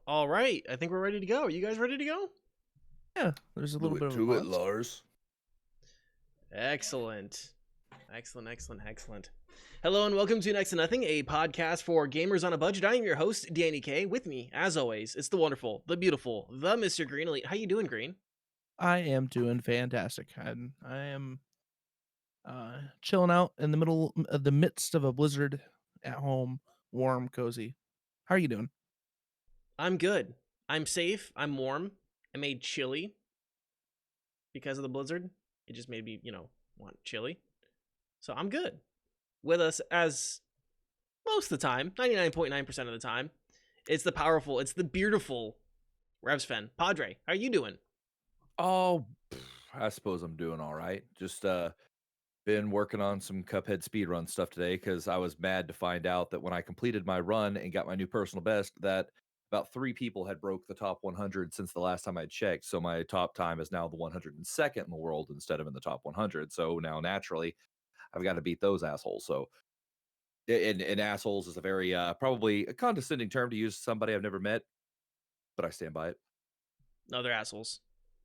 All right, I think we're ready to go. Are you guys ready to go? Yeah, there's a little bit of a to it, pause. Lars. Excellent. Excellent. Hello and welcome to Next to Nothing, a podcast for gamers on a budget. I am your host, Danie K. With me, as always, it's the wonderful, the beautiful, the Mr. Green Elite. How you doing, Green? I am doing fantastic. I am chilling out in the midst of a blizzard at home, warm, cozy. How are you doing? I'm good. I'm safe. I'm warm. I made chili because of the blizzard. It just made me, want chili. So I'm good. With us, as most of the time, 99.9% of the time, it's the powerful, it's the beautiful Revsfen. Padre, how are you doing? Oh, I suppose I'm doing all right. Just been working on some Cuphead speedrun stuff today because I was mad to find out that when I completed my run and got my new personal best, that about 3 people had broke the top 100 since the last time I checked. So my top time is now the 102nd in the world instead of in the top 100. So now naturally, I've got to beat those assholes. So and assholes is a very probably a condescending term to use to somebody I've never met, but I stand by it. No, they're assholes.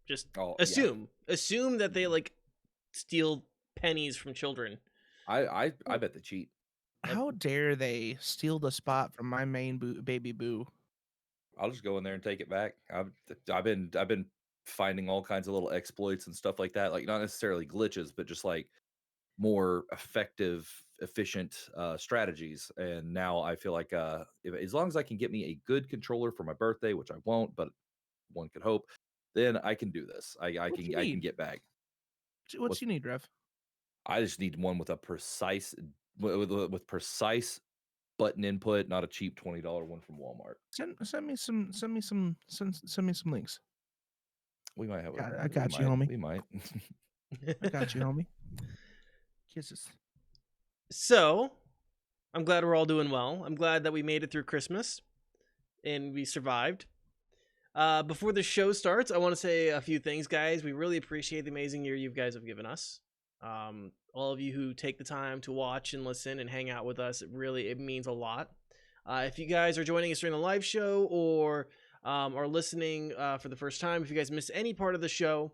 Just Oh, yeah. assume that they steal pennies from children. I bet they cheat. How dare they steal the spot from my main baby boo? I'll just go in there and take it back. I've been finding all kinds of little exploits and stuff like that, like not necessarily glitches, but just like more effective, efficient strategies. And now I feel like as long as I can get me a good controller for my birthday, which I won't, but one could hope, then I can do this. I can get back. What you need, Rev? I just need one with a precise with precise button input, not a cheap $20 one from Walmart. Send me some links. We might have. I got you, homie. We might. I got you, homie. Kisses. So, I'm glad we're all doing well. I'm glad that we made it through Christmas and we survived. Before the show starts, I want to say a few things, guys. We really appreciate the amazing year you guys have given us. All of you who take the time to watch and listen and hang out with us, it means a lot. If you guys are joining us during the live show or are listening for the first time, if you guys missed any part of the show,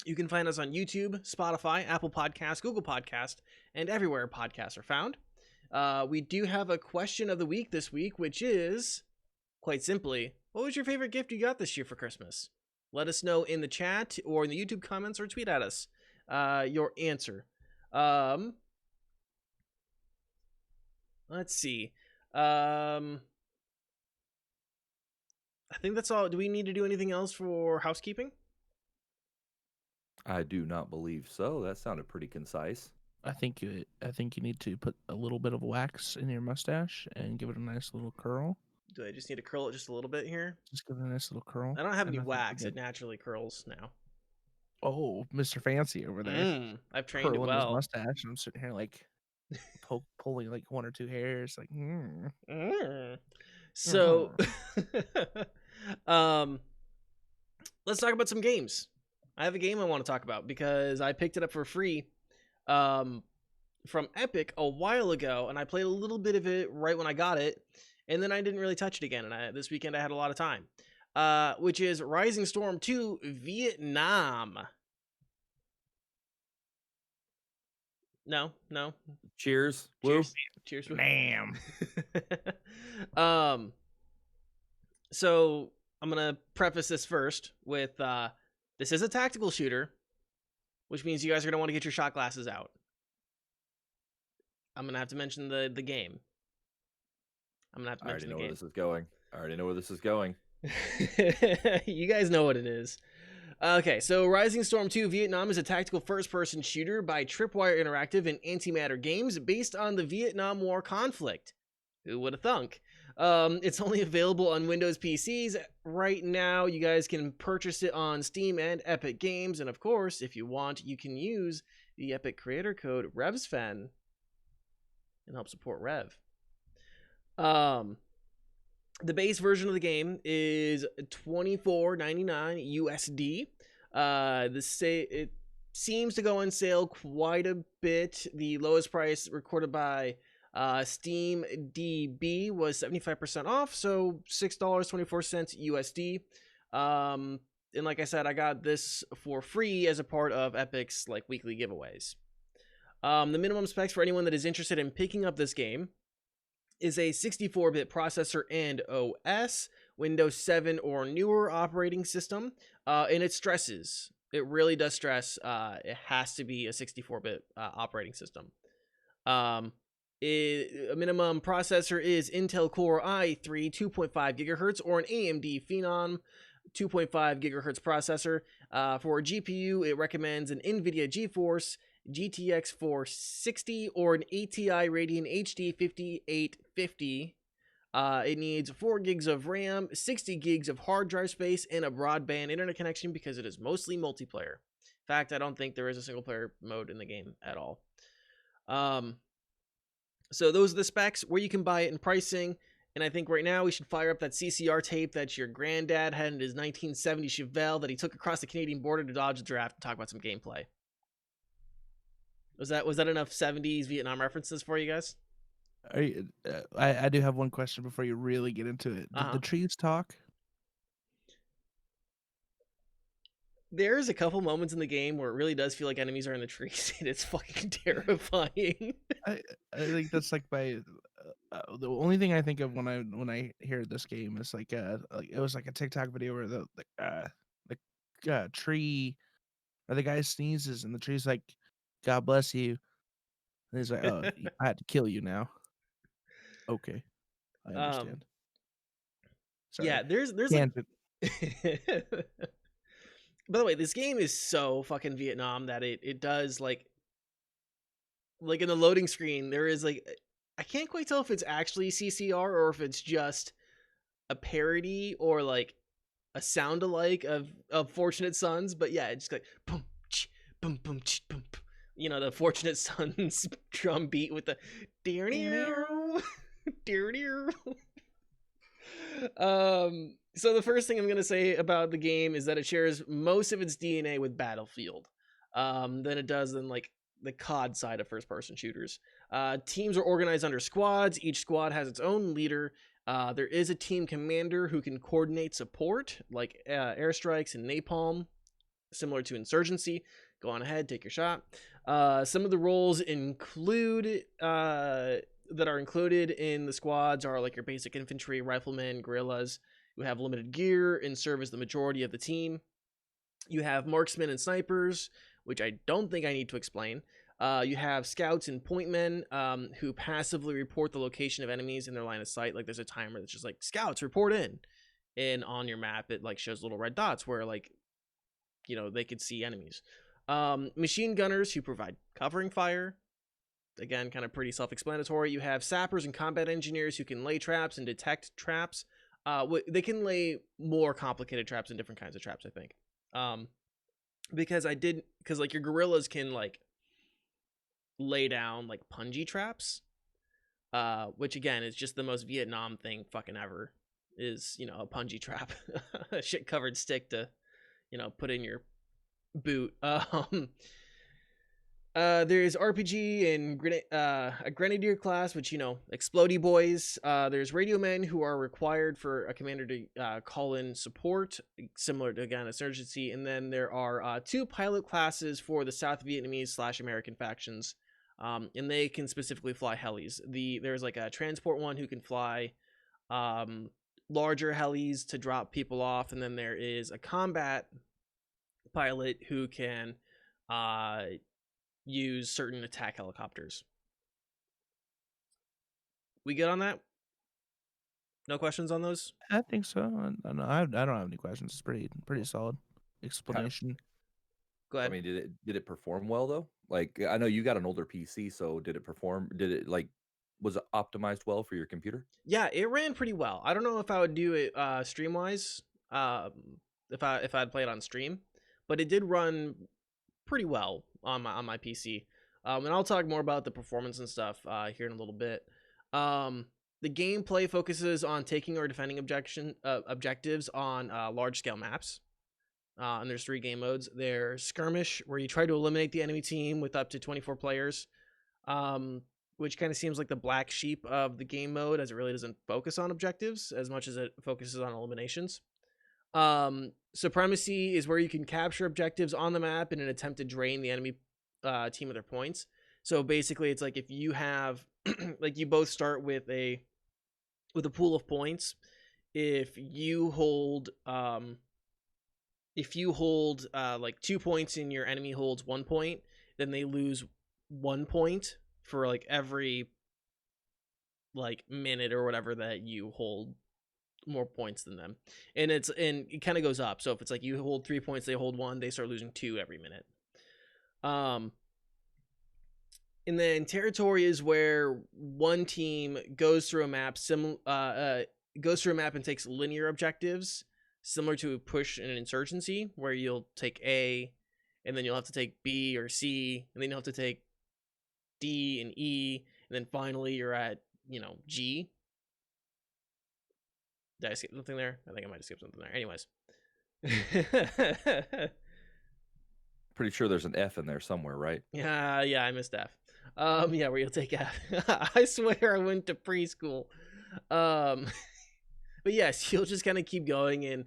you can find us on YouTube, Spotify, Apple Podcasts, Google Podcasts, and everywhere podcasts are found. We do have a question of the week this week, which is, quite simply, what was your favorite gift you got this year for Christmas? Let us know in the chat or in the YouTube comments or tweet at us your answer. Let's see. I think that's all. Do we need to do anything else for housekeeping? I do not believe so. That sounded pretty concise. I think you need to put a little bit of wax in your mustache and give it a nice little curl. Do I just need to curl it just a little bit here? Just give it a nice little curl. I don't have any wax. It naturally curls now. Oh, Mr. Fancy over there. I've trained it well. His mustache, and I'm sitting here like pulling like 1 or 2 hairs, like. So, let's talk about some games. I have a game I want to talk about because I picked it up for free from Epic a while ago, and I played a little bit of it right when I got it, and then I didn't really touch it again. And this weekend I had a lot of time, which is Rising Storm 2 Vietnam. No. Cheers. Cheers. Bam. So I'm gonna preface this first with this is a tactical shooter, which means you guys are gonna want to get your shot glasses out. I'm gonna have to mention the game. I already know where this is going. You guys know what it is. Okay, so Rising Storm 2 Vietnam is a tactical first-person shooter by Tripwire Interactive and Antimatter Games based on the Vietnam War conflict. Who would have thunk? It's only available on Windows PCs right now. You guys can purchase it on Steam and Epic Games, and of course, if you want, you can use the Epic creator code RevsFan and help support Rev. The base version of the game is $24.99 USD. It seems to go on sale quite a bit. The lowest price recorded by Steam DB was 75% off, so $6.24 USD. And like I said, I got this for free as a part of Epic's like weekly giveaways. The minimum specs for anyone that is interested in picking up this game is a 64-bit processor and OS, Windows 7 or newer operating system, and it stresses. It really does stress. It has to be a 64-bit operating system. A minimum processor is Intel Core i3 2.5 gigahertz or an AMD Phenom 2.5 gigahertz processor. For a GPU, it recommends an NVIDIA GeForce GTX 460 or an ATI Radeon HD 5850. It needs 4 gigs of RAM, 60 gigs of hard drive space, and a broadband internet connection because it is mostly multiplayer. In fact, I don't think there is a single player mode in the game at all. So those are the specs, where you can buy it, and pricing. And I think right now we should fire up that CCR tape that your granddad had in his 1970 Chevelle that he took across the Canadian border to dodge the draft and talk about some gameplay. Was that enough 70s Vietnam references for you guys? I do have one question before you really get into it. Did the trees talk? There's a couple moments in the game where it really does feel like enemies are in the trees, and it's fucking terrifying. I think that's like the only thing I think of when I hear this game is like it was like a TikTok video where the tree or the guy sneezes and the tree's like, "God bless you," and he's like, "Oh, I had to kill you now." Okay, I understand. Sorry. Yeah, there's like. By the way, this game is so fucking Vietnam that it does like in the loading screen there is like, I can't quite tell if it's actually CCR or if it's just a parody or like a sound alike of Fortunate Sons, but yeah, it's like boom ch, boom boom ch, boom, you know, the Fortunate Sons drum beat with the dear dear. So the first thing I'm going to say about the game is that it shares most of its DNA with Battlefield than it does in like the COD side of first-person shooters. Teams are organized under squads. Each squad has its own leader. There is a team commander who can coordinate support, like airstrikes and napalm, similar to Insurgency. Go on ahead, take your shot. Some of the roles that are included in the squads are like your basic infantry, riflemen, guerrillas, who have limited gear and serve as the majority of the team. You have marksmen and snipers, which I don't think I need to explain. You have scouts and pointmen who passively report the location of enemies in their line of sight. Like there's a timer that's just like, scouts, report in. And on your map, it like shows little red dots where like, you know, they could see enemies. Machine gunners who provide covering fire. Again, kind of pretty self-explanatory. You have sappers and combat engineers who can lay traps and detect traps. They can lay more complicated traps and different kinds of traps, I think. Because like your guerrillas can like lay down like punji traps, which again is just the most Vietnam thing fucking ever. Is, you know, a punji trap, a shit covered stick to, you know, put in your boot. There's RPG and a Grenadier class, which, you know, explodey boys. There's radio men who are required for a commander to call in support, similar to, again, Insurgency. And then there are 2 pilot classes for the South Vietnamese / American factions, and they can specifically fly helis. There's like a transport one who can fly larger helis to drop people off, and then there is a combat pilot who can use certain attack helicopters. We good on that? No questions on those? I think so. I don't have any questions. It's pretty solid explanation. Go ahead. I mean, did it perform well though? Like, I know you got an older PC, so did it perform? Did it like, was it optimized well for your computer? Yeah, it ran pretty well. I don't know if I would do it stream wise, if I'd play it on stream, but it did run pretty well on my PC. And I'll talk more about the performance and stuff here in a little bit. The gameplay focuses on taking or defending objectives on large scale maps. And there's 3 game modes. There's Skirmish, where you try to eliminate the enemy team with up to 24 players, which kind of seems like the black sheep of the game mode, as it really doesn't focus on objectives as much as it focuses on eliminations. Supremacy is where you can capture objectives on the map in an attempt to drain the enemy team of their points. So basically, it's like if you have like you both start with a pool of points. If you hold like 2 points and your enemy holds 1 point, then they lose 1 point for like every like minute or whatever that you hold more points than them. And it kind of goes up. So if it's like you hold 3 points, they hold 1, they start losing 2 every minute. And then territory is where one team goes through a map and takes linear objectives, similar to a push and an insurgency, where you'll take A, and then you'll have to take B or C, and then you'll have to take D and E, and then finally you're at, G. Did I skip something there? I think I might have skipped something there. Anyways. Pretty sure there's an F in there somewhere, right? Yeah, I missed F. Yeah, where you'll take F. I swear I went to preschool. But yes, you'll just kind of keep going and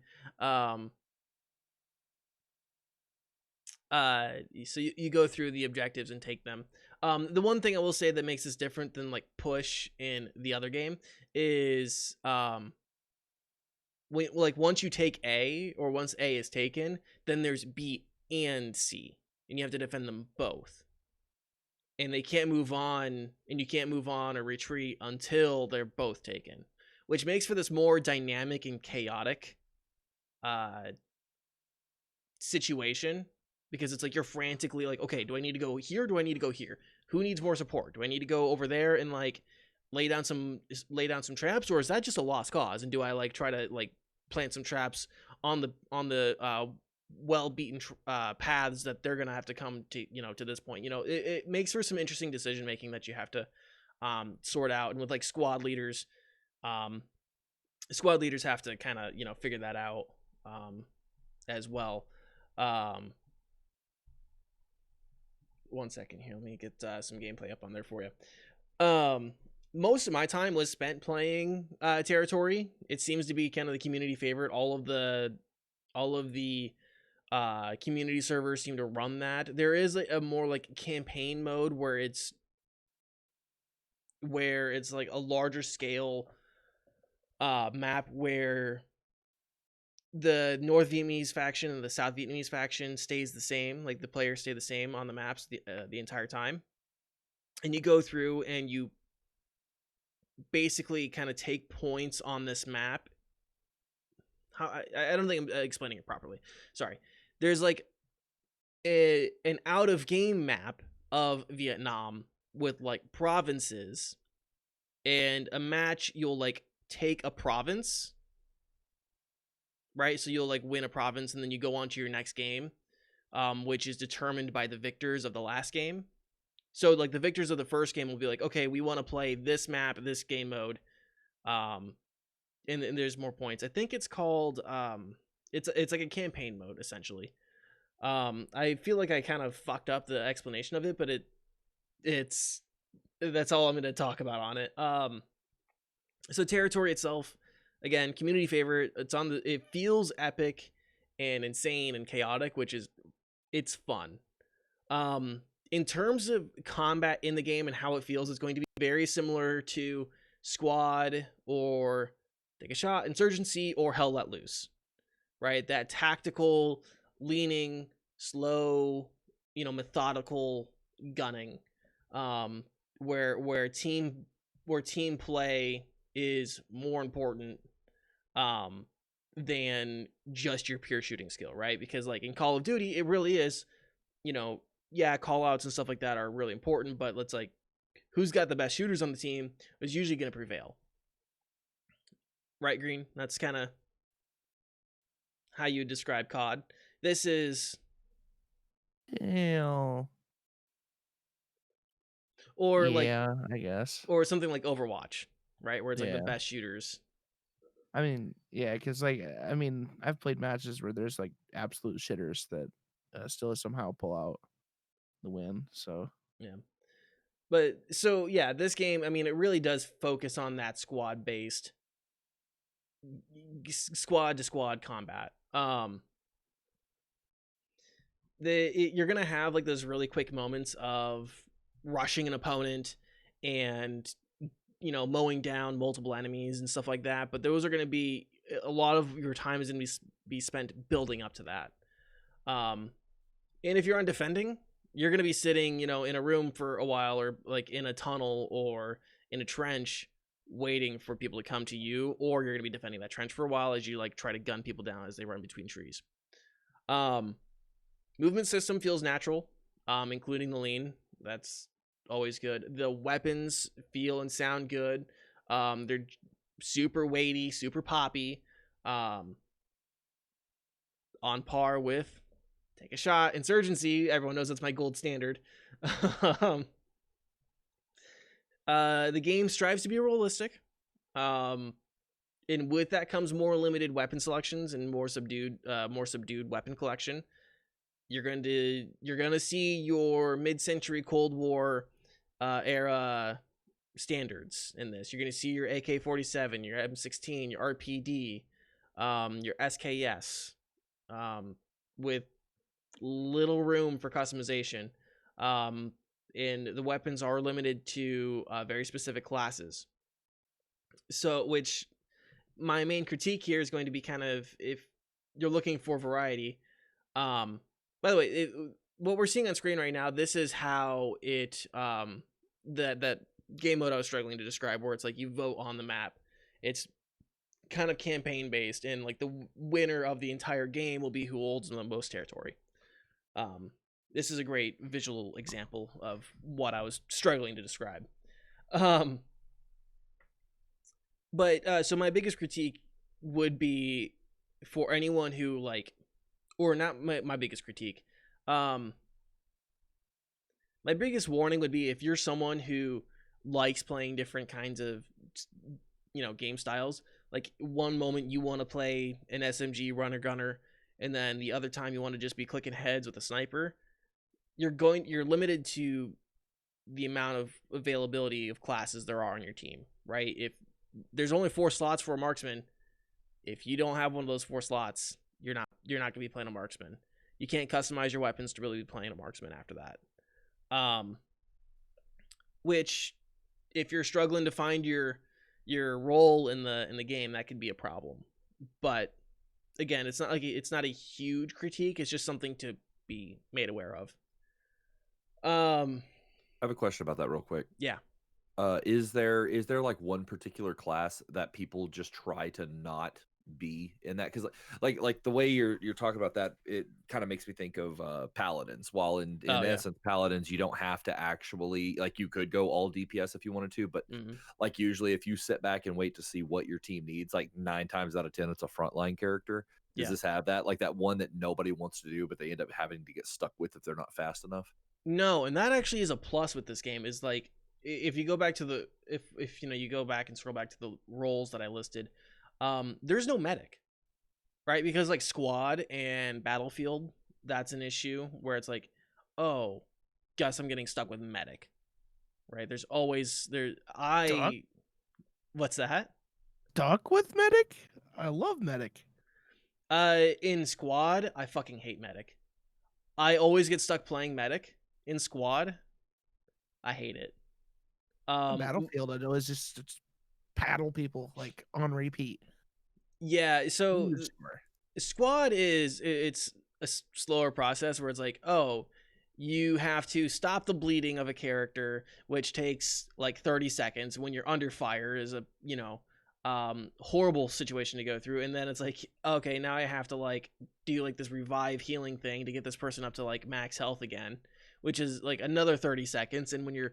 so you go through the objectives and take them. The one thing I will say that makes this different than like push in the other game is once you take A, or once A is taken, then there's B and C, and you have to defend them both. And they can't move on, and you can't move on or retreat until they're both taken, which makes for this more dynamic and chaotic situation, because it's like you're frantically like, okay, do I need to go here? Do I need to go here? Who needs more support? Do I need to go over there and like lay down some traps, or is that just a lost cause? And do I like try to like plant some traps on the well-beaten paths that they're gonna have to come to, to this point? It makes for some interesting decision making that you have to sort out. And with like squad leaders have to kind of figure that out as well. 1 second here, let me get some gameplay up on there for you. Most of my time was spent playing territory. It seems to be kind of the community favorite. All of the community servers seem to run that. There is a more like campaign mode where it's like a larger scale map, where the North Vietnamese faction and the South Vietnamese faction stays the same. Like the players stay the same on the maps the entire time, and you go through and you basically kind of take points on this map. I don't think I'm explaining it properly. Sorry. There's like an out of game map of Vietnam with like provinces, and a match you'll like take a province, right? So you'll like win a province, and then you go on to your next game, which is determined by the victors of the last game. So like the victors of the first game will be like, okay, we want to play this map, this game mode, and there's more points. I think it's called it's like a campaign mode essentially. I feel like I kind of fucked up the explanation of it, but it's that's all I'm going to talk about on it. So territory itself, again, community favorite. It feels epic and insane and chaotic, it's fun. In terms of combat in the game and how it feels, it's going to be very similar to Squad or Take a Shot, Insurgency, or Hell Let Loose, right? That tactical, leaning, slow, methodical gunning, where team play is more important than just your pure shooting skill, right? Because like in Call of Duty, it really is, call outs and stuff like that are really important, but let's like, who's got the best shooters on the team is usually going to prevail. Right, Green? That's kind of how you describe COD. This is... Ew. Or yeah, I guess. Or something like Overwatch, right? Where it's like the best shooters. I mean, yeah, because I've played matches where there's like absolute shitters that still somehow pull out the win. So yeah. But so yeah, this game, I mean, it really does focus on that squad based squad to squad combat. You're gonna have like those really quick moments of rushing an opponent and mowing down multiple enemies and stuff like that, but those are going to be a lot of your time is going to be spent building up to that. And if you're on defending, you're going to be sitting in a room for a while, or like in a tunnel or in a trench waiting for people to come to you, or you're going to be defending that trench for a while as you like try to gun people down as they run between trees. Movement system feels natural, including the lean. That's always good. The weapons feel and sound good. They're super weighty, super poppy, on par with Take a Shot, Insurgency. Everyone knows that's my gold standard. The game strives to be realistic, and with that comes more limited weapon selections and more subdued weapon collection. You're gonna see your mid-century Cold War era standards in this. You're gonna see your AK-47, your M16, your RPD, your SKS, with little room for customization. And the weapons are limited to very specific classes. So, which my main critique here is going to be kind of if you're looking for variety. By the way, what we're seeing on screen right now, this is how it that game mode I was struggling to describe, where it's like you vote on the map. It's kind of campaign based, and like the winner of the entire game will be who holds the most territory. This is a great visual example of what I was struggling to describe. But so my biggest critique would be for anyone who like, or not my biggest critique. My biggest warning would be if you're someone who likes playing different kinds of game styles. Like one moment you want to play an SMG runner gunner, and then the other time you want to just be clicking heads with a sniper. You're limited to the amount of availability of classes there are on your team, right? If there's only 4 slots for a marksman, if you don't have one of those 4 slots, you're not going to be playing a marksman. You can't customize your weapons to really be playing a marksman after that. Which, if you're struggling to find your role in the game, that could be a problem. But again, it's not a huge critique. It's just something to be made aware of. I have a question about that real quick. Yeah. Is there like one particular class that people just try to not be in that? Because like the way you're talking about that, it kind of makes me think of paladins. While in essence, paladins, you don't have to actually, like, you could go all DPS if you wanted to, but like usually if you sit back and wait to see what your team needs, like 9 times out of 10 it's a frontline character. Does this have that, like that one that nobody wants to do but they end up having to get stuck with if they're not fast enough? No, and that actually is a plus with this game. Is like, if you go back to the if you go back and scroll back to the roles that I listed, there's no medic, right? Because like squad and battlefield, that's an issue where it's like, oh, guess I'm getting stuck with medic, right? There's always Duck? What's that? Duck with medic? I love medic. In squad, I fucking hate medic. I always get stuck playing medic in squad. I hate it. Battlefield, I know, is just paddle people like on repeat. Yeah, so squad it's a slower process where it's like, oh, you have to stop the bleeding of a character, which takes like 30 seconds when you're under fire, is a horrible situation to go through. And then it's like, okay, now I have to like do like this revive healing thing to get this person up to like max health again, which is like another 30 seconds. And when you're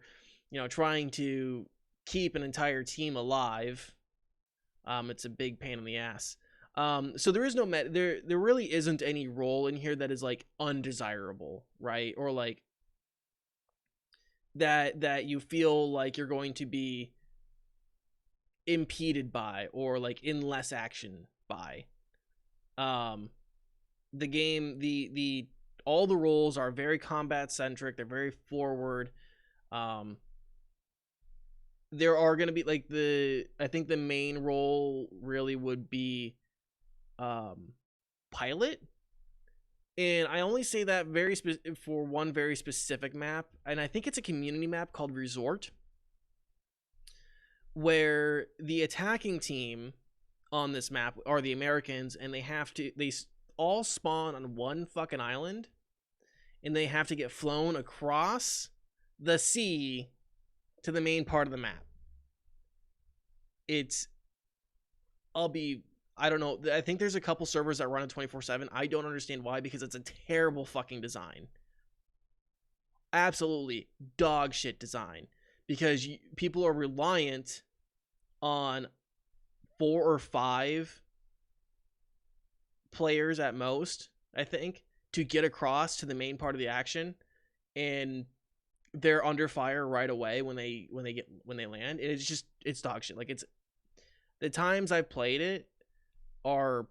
trying to keep an entire team alive, it's a big pain in the ass. So there is no there really isn't any role in here that is like undesirable, right? Or like that you feel like you're going to be impeded by, or like in less action by. The game, the all the roles are very combat centric. They're very forward. there are going to be like I think the main role really would be pilot. And I only say that for one very specific map, and I think it's a community map called Resort, where the attacking team on this map are the Americans, and they all spawn on one fucking island, and they have to get flown across the sea to the main part of the map. I don't know. I think there's a couple servers that run it 24/7. I don't understand why, because it's a terrible fucking design. Absolutely dog shit design. Because people are reliant on 4 or 5 players at most, I think, to get across to the main part of the action, and they're under fire right away when they land. It's dog shit. Like, it's the times I've played it are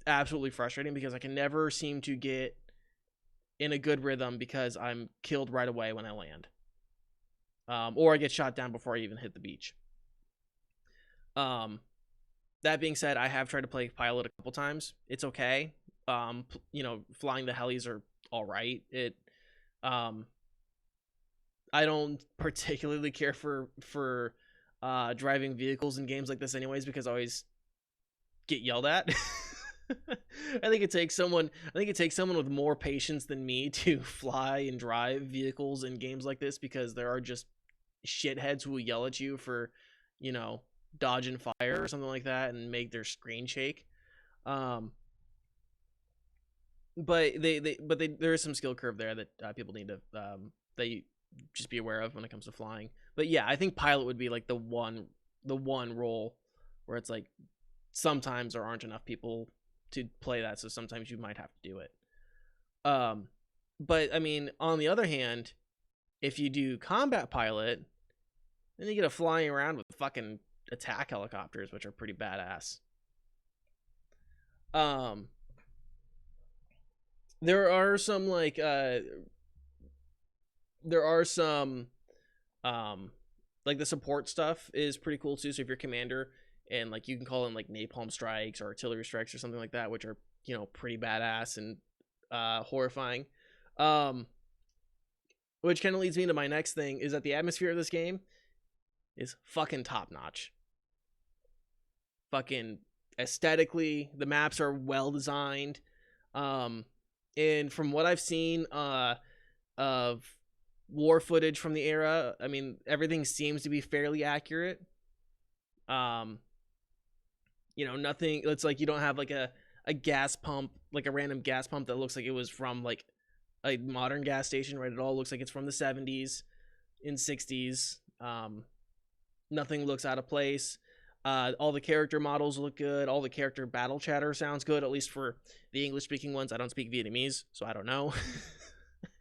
absolutely frustrating because I can never seem to get in a good rhythm because I'm killed right away when I land. Or I get shot down before I even hit the beach. That being said, I have tried to play pilot a couple times. It's okay. Flying the helis are all right. I don't particularly care for driving vehicles in games like this anyways, because I always get yelled at. I think it takes someone with more patience than me to fly and drive vehicles in games like this, because there are just shitheads who will yell at you for, dodging fire or something like that and make their screen shake. But there is some skill curve there that people need to they just be aware of when it comes to flying. But yeah, I think pilot would be like the one role where it's like sometimes there aren't enough people to play that, so sometimes you might have to do it. But I mean, on the other hand, if you do combat pilot, then you get to flying around with fucking attack helicopters, which are pretty badass. There are some like the support stuff is pretty cool too. So if you're commander, and like you can call in like napalm strikes or artillery strikes or something like that, which are pretty badass and horrifying. Which kind of leads me to my next thing, is that the atmosphere of this game is fucking top notch. Fucking aesthetically, the maps are well designed. And from what I've seen of war footage from the era, I mean, everything seems to be fairly accurate. Nothing. It's like you don't have like a gas pump, like a random gas pump that looks like it was from like a modern gas station, right? It all looks like it's from the 70s and 60s. Nothing looks out of place. All the character models look good. All the character battle chatter sounds good, at least for the English-speaking ones. I don't speak Vietnamese, so I don't know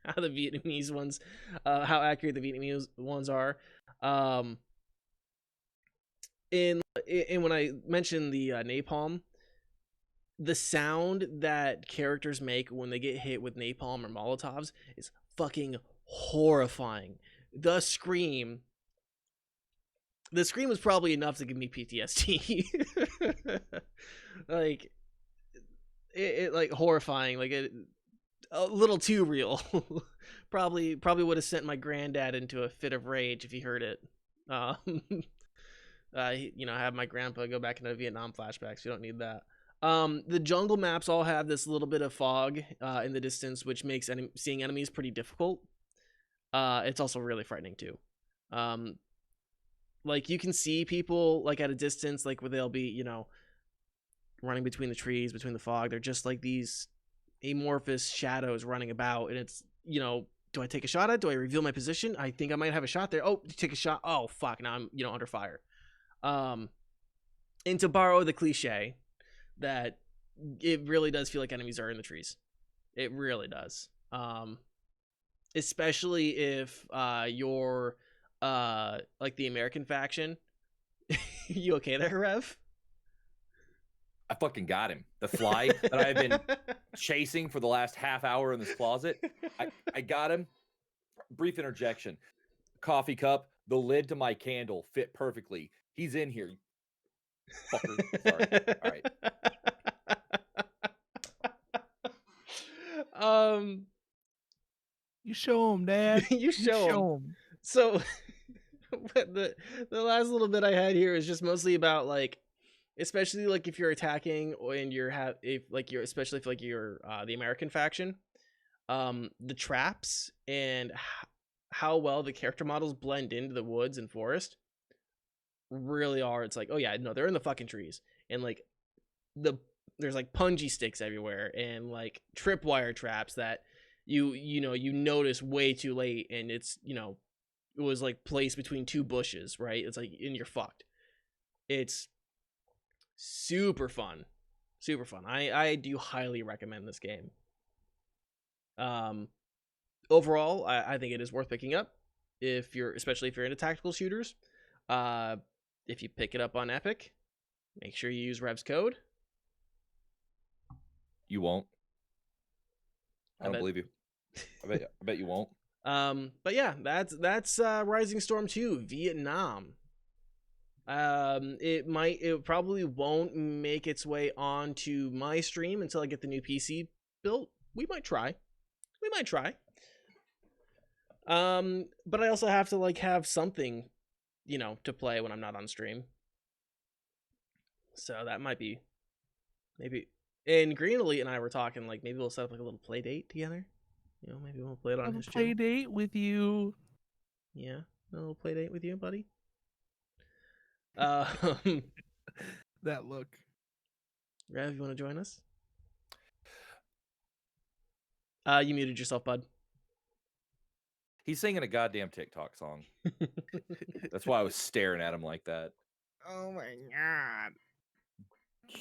how the Vietnamese ones, how accurate the Vietnamese ones are. And when I mentioned the napalm, the sound that characters make when they get hit with napalm or Molotovs is fucking horrifying. The scream was probably enough to give me PTSD. Like it like horrifying, like it a little too real. probably would have sent my granddad into a fit of rage if he heard it. Have my grandpa go back into Vietnam flashbacks. You don't need that. The jungle maps all have this little bit of fog in the distance, which makes seeing enemies pretty difficult. It's also really frightening too. Like you can see people like at a distance, like where they'll be, running between the trees, between the fog. They're just like these amorphous shadows running about, and it's, do I take a shot at? Do I reveal my position? I think I might have a shot there. Oh, take a shot. Oh, fuck. Now I'm, under fire. And to borrow the cliche, that it really does feel like enemies are in the trees. It really does. Especially if you're like the American faction. You okay there, Rev? I fucking got him. The fly that I've been chasing for the last half hour in this closet. I got him. Brief interjection. Coffee cup, The lid to my candle fit perfectly. He's in here, you fucker. Sorry. All right. um, You show him, Dad. you show him. him. So, but the last little bit I had here is just mostly about like, especially like if you're attacking and especially if like you're the American faction, the traps and how well the character models blend into the woods and forest really are. It's like, oh yeah, no, they're in the fucking trees, and like there's like punji sticks everywhere and like tripwire traps that you notice way too late, and it's it was like placed between two bushes, right? It's like, and you're fucked. It's super fun, super fun. I do highly recommend this game. Overall, I think it is worth picking up especially if you're into tactical shooters. If you pick it up on Epic, make sure you use Rev's code. You won't. I don't believe you. I bet you won't. But yeah, that's Rising Storm 2 Vietnam. It probably won't make its way onto my stream until I get the new PC built. We might try. But I also have to like have something, to play when I'm not on stream. So that might be maybe. And Green Elite and I were talking like maybe we'll set up like a little play date together. Maybe we'll play it on his channel. Play date with you. Yeah, a little play date with you, buddy. That look. Rev, you want to join us? You muted yourself, bud. He's singing a goddamn TikTok song. That's why I was staring at him like that. Oh my god.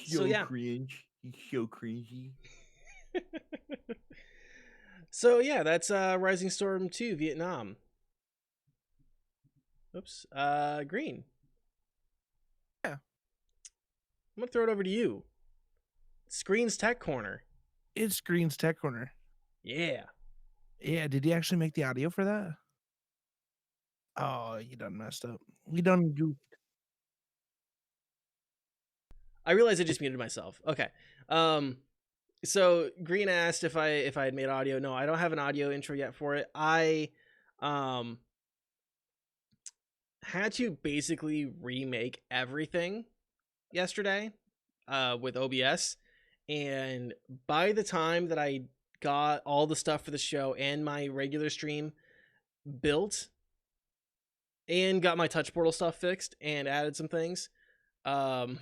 So yeah. Cringe. He's so cringy. So yeah, that's Rising Storm 2 Vietnam. Oops. Green. Yeah. I'm gonna throw it over to you. Screen's Tech Corner. It's Green's Tech Corner. Yeah. Yeah, did you actually make the audio for that? Oh, you done messed up. You done goofed. I realized I just muted myself. Okay. So Green asked if I had made audio. No, I don't have an audio intro yet for it. I had to basically remake everything yesterday with OBS, and by the time that I got all the stuff for the show and my regular stream built and got my touch portal stuff fixed and added some things, and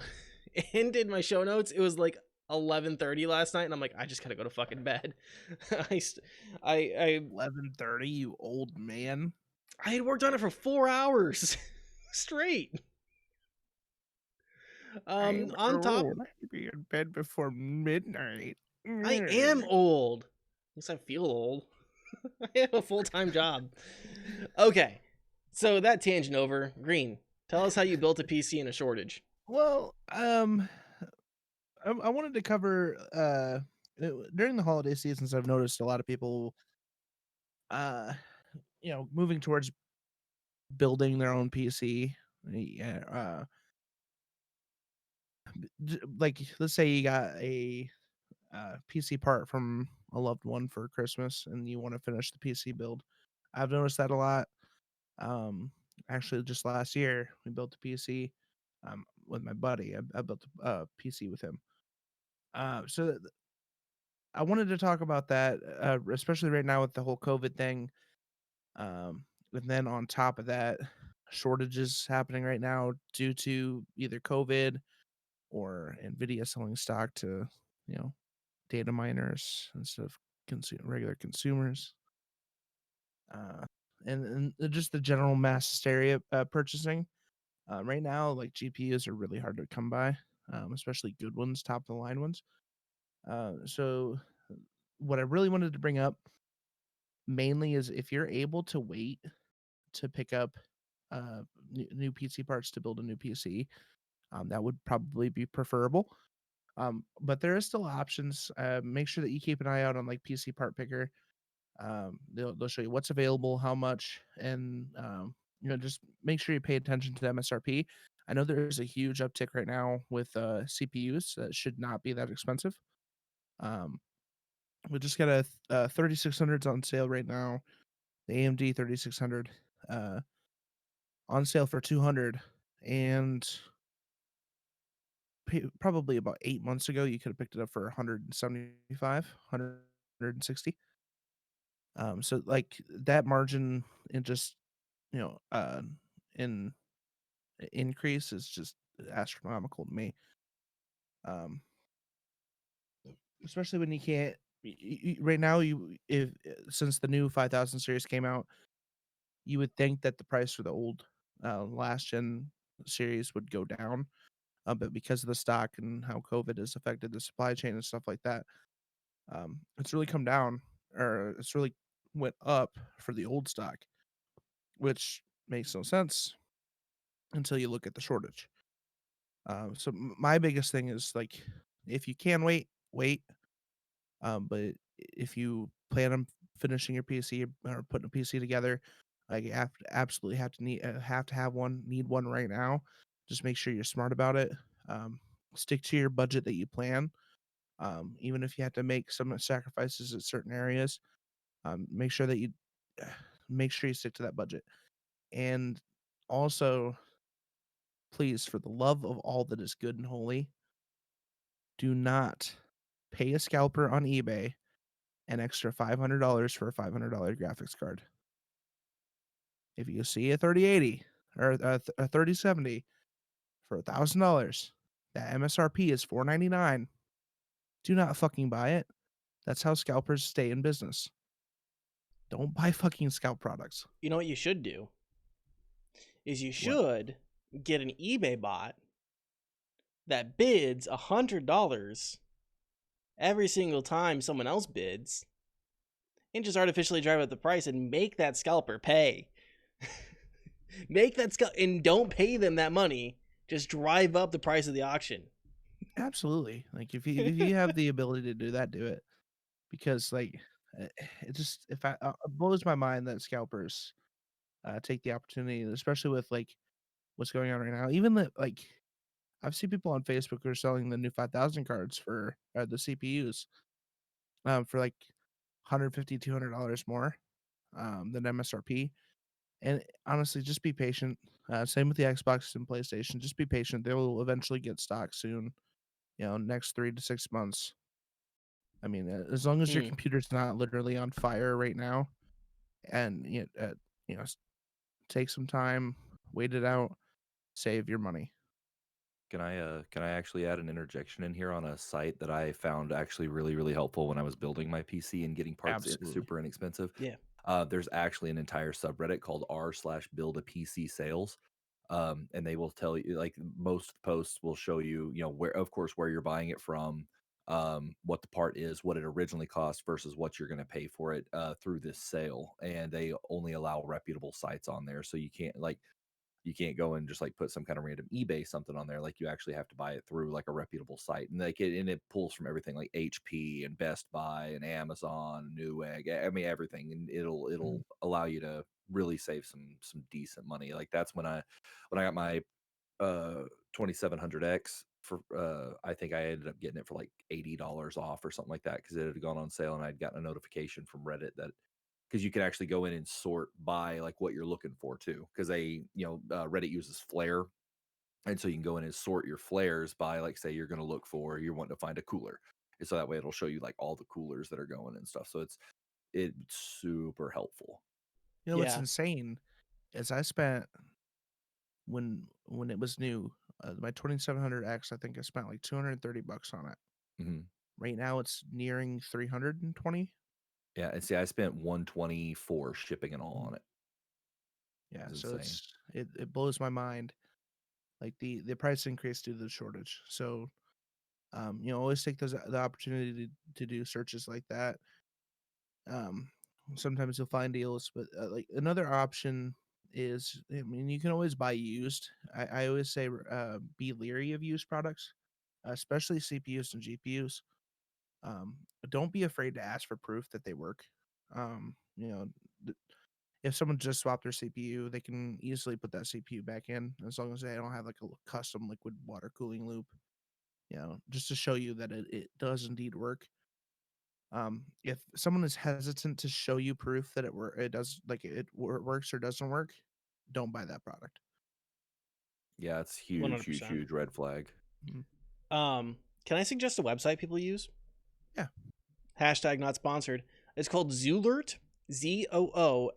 did my show notes, it was like 11:30 last night, and I'm like, I just gotta go to fucking bed. I 11:30, you old man. I had worked on it for 4 hours straight. On top, I could be in bed before midnight. I am old. At least I feel old. I have a full-time job. Okay, so that tangent over. Green, tell us how you built a PC in a shortage. Well, I wanted to cover during the holiday seasons. I've noticed a lot of people, moving towards building their own PC. Yeah, like let's say you got a PC part from a loved one for Christmas, and you want to finish the PC build. I've noticed that a lot. Actually, just last year we built a PC with my buddy. I built a PC with him. So I wanted to talk about that, especially right now with the whole COVID thing. And then on top of that, shortages happening right now due to either COVID or Nvidia selling stock to, data miners instead of regular consumers. And just the general mass hysteria purchasing. Right now, like GPUs are really hard to come by, especially good ones, top of the line ones. So what I really wanted to bring up mainly is if you're able to wait to pick up new PC parts to build a new PC, that would probably be preferable. But there is still options. Make sure that you keep an eye out on like PC Part Picker. They'll show you what's available, how much, and just make sure you pay attention to the MSRP. I know there's a huge uptick right now with CPUs that should not be that expensive. Um, we just got a 3600s on sale right now. The AMD 3600 uh, on sale for 200, and probably about 8 months ago you could have picked it up for 175, 160. So like that margin and just you know in increase is just astronomical to me. Um, especially when you can't right now you if since the new 5000 series came out, you would think that the price for the old last gen series would go down, but because of the stock and how COVID has affected the supply chain and stuff like that, it's really come down, or it's really went up for the old stock, which makes no sense until you look at the shortage. So my biggest thing is like, if you can wait, wait. But if you plan on finishing your PC or putting a PC together, like you absolutely have to have one, need one right now. Just make sure you're smart about it. Um, Stick to your budget that you plan. Even if you have to make some sacrifices at certain areas, make sure that you make sure you stick to that budget. And also, please, for the love of all that is good and holy, do not pay a scalper on eBay an extra $500 for a $500 graphics card. If you see a 3080 or a 3070 for $1,000, that MSRP is $499. Do not fucking buy it. That's how scalpers stay in business. Don't buy fucking scalp products. You know what you should do is you What? should get an eBay bot that bids $100 every single time someone else bids, and just artificially drive up the price and make that scalper pay. Make that and don't pay them that money. Just drive up the price of the auction. Absolutely. Like if you have the ability to do that, do it. Because like uh, it just if I it blows my mind that scalpers take the opportunity, especially with like what's going on right now. Even like I've seen people on Facebook who are selling the new 5000 cards for the CPUs for like 150 $200 more than MSRP. And honestly, just be patient. Same with the Xbox and PlayStation. Just be patient. They will eventually get stock soon. Next 3 to 6 months. I mean, as long as your Hmm. computer's not literally on fire right now, and you know, s- take some time, wait it out, save your money. Can I actually add an interjection in here on a site that I found actually really, really helpful when I was building my PC and getting parts Absolutely. super inexpensive? Yeah. There's actually an entire subreddit called r/build a PC sales. And they will tell you, like, most posts will show you, where, of course, where you're buying it from, what the part is, what it originally cost versus what you're going to pay for it through this sale. And they only allow reputable sites on there. So you can't go and just like put some kind of random eBay something on there. Like, you actually have to buy it through like a reputable site, and it pulls from everything like HP and Best Buy and Amazon, Newegg. I mean everything, and it'll Mhm. allow you to really save some decent money. Like, that's when I got my 2700X for I think I ended up getting it for like $80 off or something like that, because it had gone on sale, and I'd gotten a notification from Reddit that, because you can actually go in and sort by like what you're looking for too, because Reddit uses Flare, and so you can go in and sort your flares by, like, say you're going to look for, you're wanting to find a cooler, and so that way it'll show you like all the coolers that are going and stuff. So it's super helpful. What's Yeah. insane is I spent when it was new, my 2700X. I think I spent like $230 on it. Hmm. Right now, it's nearing 320. Yeah, and see, I spent 124 shipping and all Mm. on it. Yeah, It's so insane. it blows my mind, like the price increase due to the shortage. So always take the opportunity to do searches like that. Um, Sometimes you'll find deals, but like another option is, I mean, you can always buy used. I always say be leery of used products, especially CPUs and GPUs. Don't be afraid to ask for proof that they work. You know, th- if someone just swapped their CPU, they can easily put that CPU back in as long as they don't have like a custom liquid water cooling loop. Just to show you that it does indeed work. If someone is hesitant to show you proof that it does like works or doesn't work, don't buy that product. Yeah, it's huge, huge, 100%. huge red flag. Mhm. Can I suggest a website people use? Yeah. Hashtag not sponsored. It's called Zoolert, Zoolert.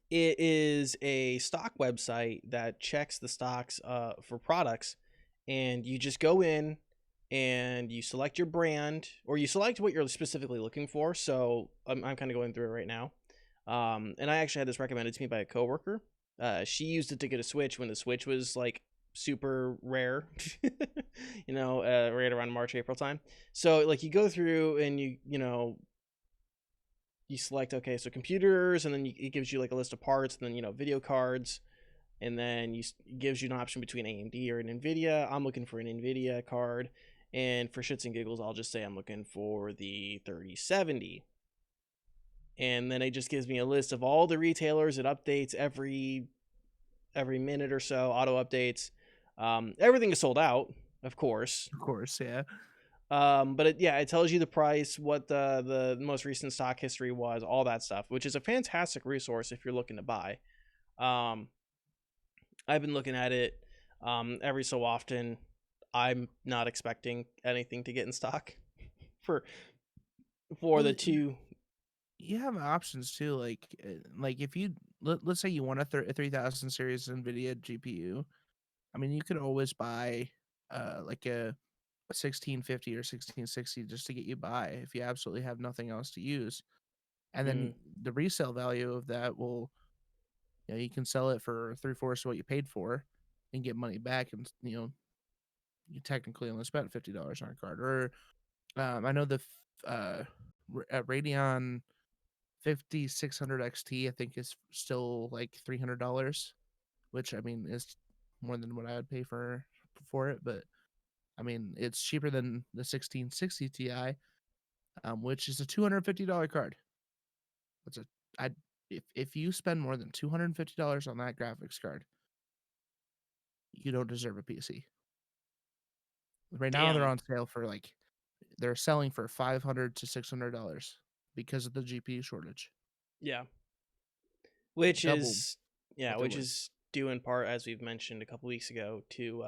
It is a stock website that checks the stocks for products, and you just go in and you select your brand, or you select what you're specifically looking for. So I'm kind of going through it right now. And I actually had this recommended to me by a coworker. She used it to get a Switch when the Switch was like super rare, right around March, April time. So like you go through and you select, okay, so computers, and then it gives you like a list of parts, and then video cards, and then it gives you an option between AMD or an NVIDIA. I'm looking for an NVIDIA card, and for shits and giggles, I'll just say I'm looking for the 3070. And then it just gives me a list of all the retailers. It updates every minute or so, auto updates. Everything is sold out, of course. Of course, yeah. But it tells you the price, what the most recent stock history was, all that stuff, which is a fantastic resource if you're looking to buy. I've been looking at it every so often. I'm not expecting anything to get in stock for the two. You have options too, like if you let's say you want a 3000 series NVIDIA GPU. I mean, you could always buy like a 1650 or 1660 just to get you by if you absolutely have nothing else to use. And then the resale value of that will, you can sell it for 3/4 of what you paid for and get money back. And, you technically only spent $50 on a card. Or I know the Radeon 5600 XT, I think, is still like $300, which I mean is more than what I would pay for it. But I mean, it's cheaper than the 1660 Ti, which is a $250 card. That's if you spend more than $250 on that graphics card, you don't deserve a PC. Right now, they're on sale for they're selling for $500 to $600 because of the GPU shortage. Yeah, which Double is what which they're is due in part, as we've mentioned a couple weeks ago, to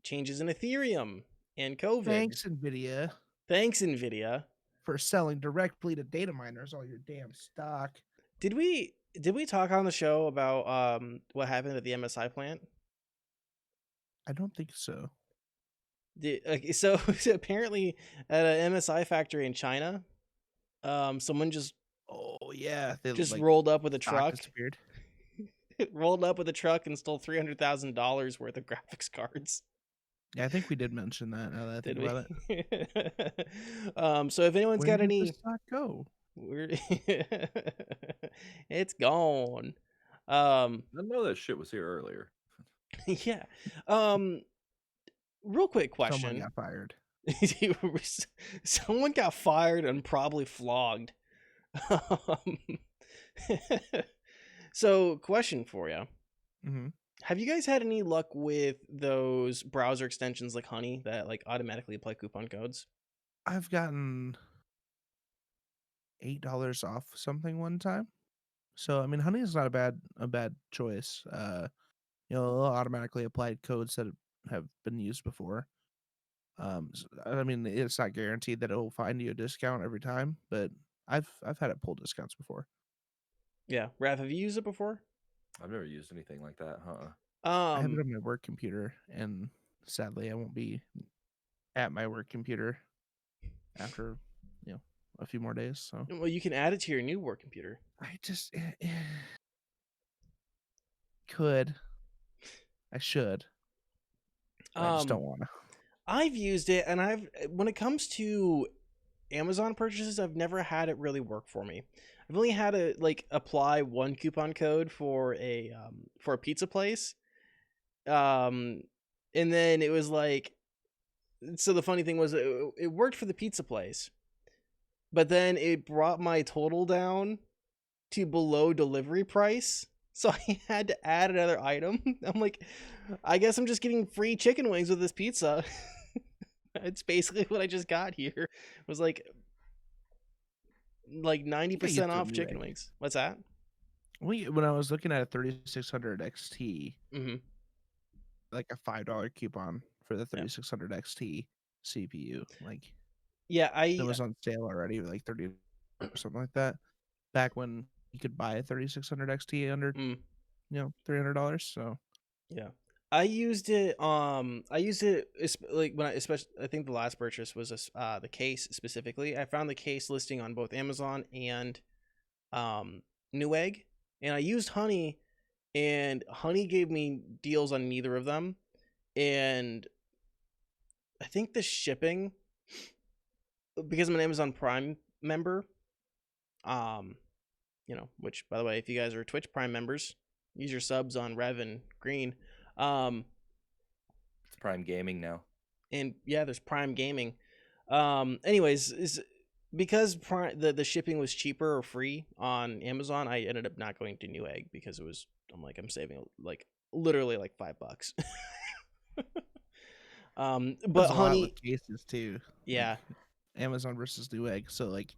changes in Ethereum and COVID. Thanks, NVIDIA. Thanks, NVIDIA, for selling directly to data miners all your damn stock. Did we talk on the show about what happened at the MSI plant? I don't think so. So apparently at an MSI factory in China, someone just rolled up with a truck. Disappeared. Rolled up with a truck and stole $300,000 worth of graphics cards. Yeah, I think we did mention that. Now that I think about it. So if anyone's got any, where did the stock go? It's gone. I know that shit was here earlier. Yeah. Real quick question. Someone got fired. Someone got fired and probably flogged. So, question for you. Mm-hmm. Have you guys had any luck with those browser extensions like Honey that automatically apply coupon codes? I've gotten $8 off something one time. So I mean, Honey is not a bad choice. It'll automatically applied codes that have been used before. I mean, it's not guaranteed that it will find you a discount every time, but I've had it pull discounts before. Yeah, Raph, have you used it before? I've never used anything like that, huh? I have it on my work computer, and sadly, I won't be at my work computer after a few more days. So, well, you can add it to your new work computer. I just could. I should. I just don't want to. I've used it, and when it comes to Amazon purchases, I've never had it really work for me. I've only had to apply one coupon code for a pizza place, and then it was so the funny thing was it worked for the pizza place, but then it brought my total down to below delivery price. So I had to add another item. I'm like, I guess I'm just getting free chicken wings with this pizza. It's basically what I just got here. It was like I think I 90% used to off chicken Newegg. wings. What's that? When I was looking at a 3600 XT, Mm-hmm. like a $5 coupon for the Yeah. 3600 XT CPU, like Yeah, it was on sale already, like 30 or something like that. Back when you could buy a 3600 XT under mm, $300. So yeah. I used it. Like when especially I think the last purchase was the case specifically. I found the case listing on both Amazon and Newegg, and I used Honey, and Honey gave me deals on neither of them, and I think the shipping, because I'm an Amazon Prime member, um, which by the way, if you guys are Twitch Prime members, use your subs on Rev and Green, um, It's Prime Gaming now. and yeah, there's Prime Gaming. Anyways, is because the shipping was cheaper or free on Amazon, I ended up not going to Newegg because I'm saving like literally like $5. there's But a lot with Honey, cases too, like yeah, Amazon versus Newegg. So like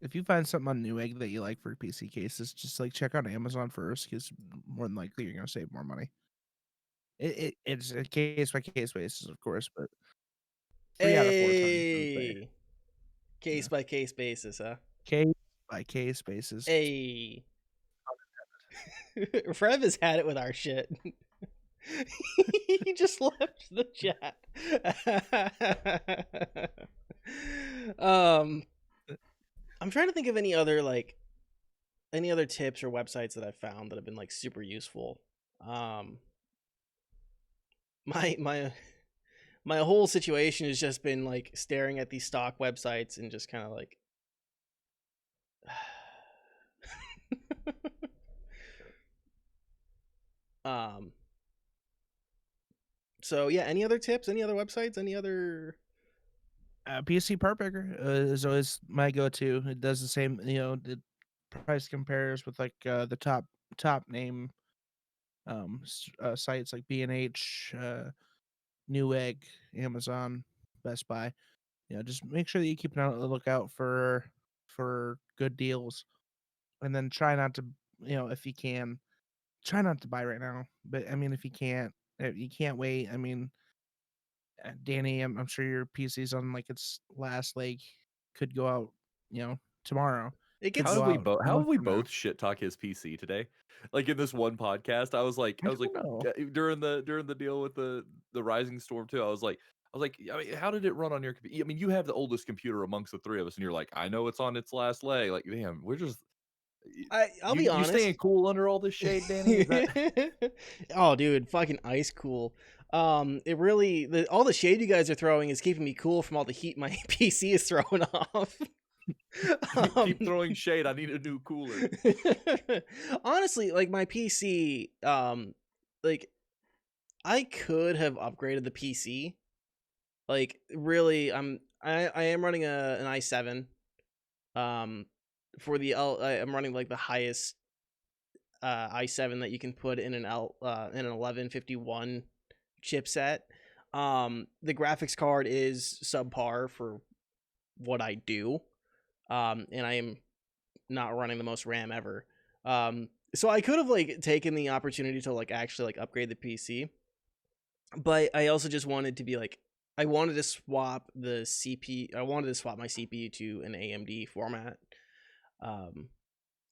if you find something on Newegg that you like for PC cases, just like check out Amazon first, because more than likely you're gonna save more money. It's a case by case basis, of course, but 3 out of 4 times I would say. a case Yeah. by case basis, huh? Case by case basis. A Rev has had it with our shit. He just left the chat. I'm trying to think of any other tips or websites that I've found that have been like super useful. My my whole situation has just been like staring at these stock websites and just kind of like um so yeah, any other tips, any other websites, any other PC Part Picker is always my go-to. It does the same, the price compares with like the top name sites like B&H, Newegg, Amazon, Best Buy. Just make sure that you keep an lookout for good deals, and then try not to, if you can, try not to buy right now. But I mean, if you can't wait. I mean, Danny, I'm sure your PC's on like its last leg, could go out, tomorrow. it Could gets go out a How month have we from now. both shit talk his PC today? Like in this one podcast, I I was like don't know. during the deal with the Rising Storm too. I was like, I mean, how did it run on your computer? I mean, you have the oldest computer amongst the three of us, and you're like, I know it's on its last leg. Like, man, we're just I'll be you staying honest. cool under all this shade, Danny? Is that Oh, dude, fucking ice cool. It really all the shade you guys are throwing is keeping me cool from all the heat my PC is throwing off. keep throwing shade? I need a new cooler. Honestly, like my PC, like I could have upgraded the PC. Like really, I am running an i7. Um, for the I'm running like the highest i7 that you can put in an 1151 chipset. The graphics card is subpar for what I do. And I am not running the most RAM ever. So I could have like taken the opportunity to like actually like upgrade the PC, but I also just wanted to be like I wanted to swap the CPU. I wanted to swap my CPU to an AMD format.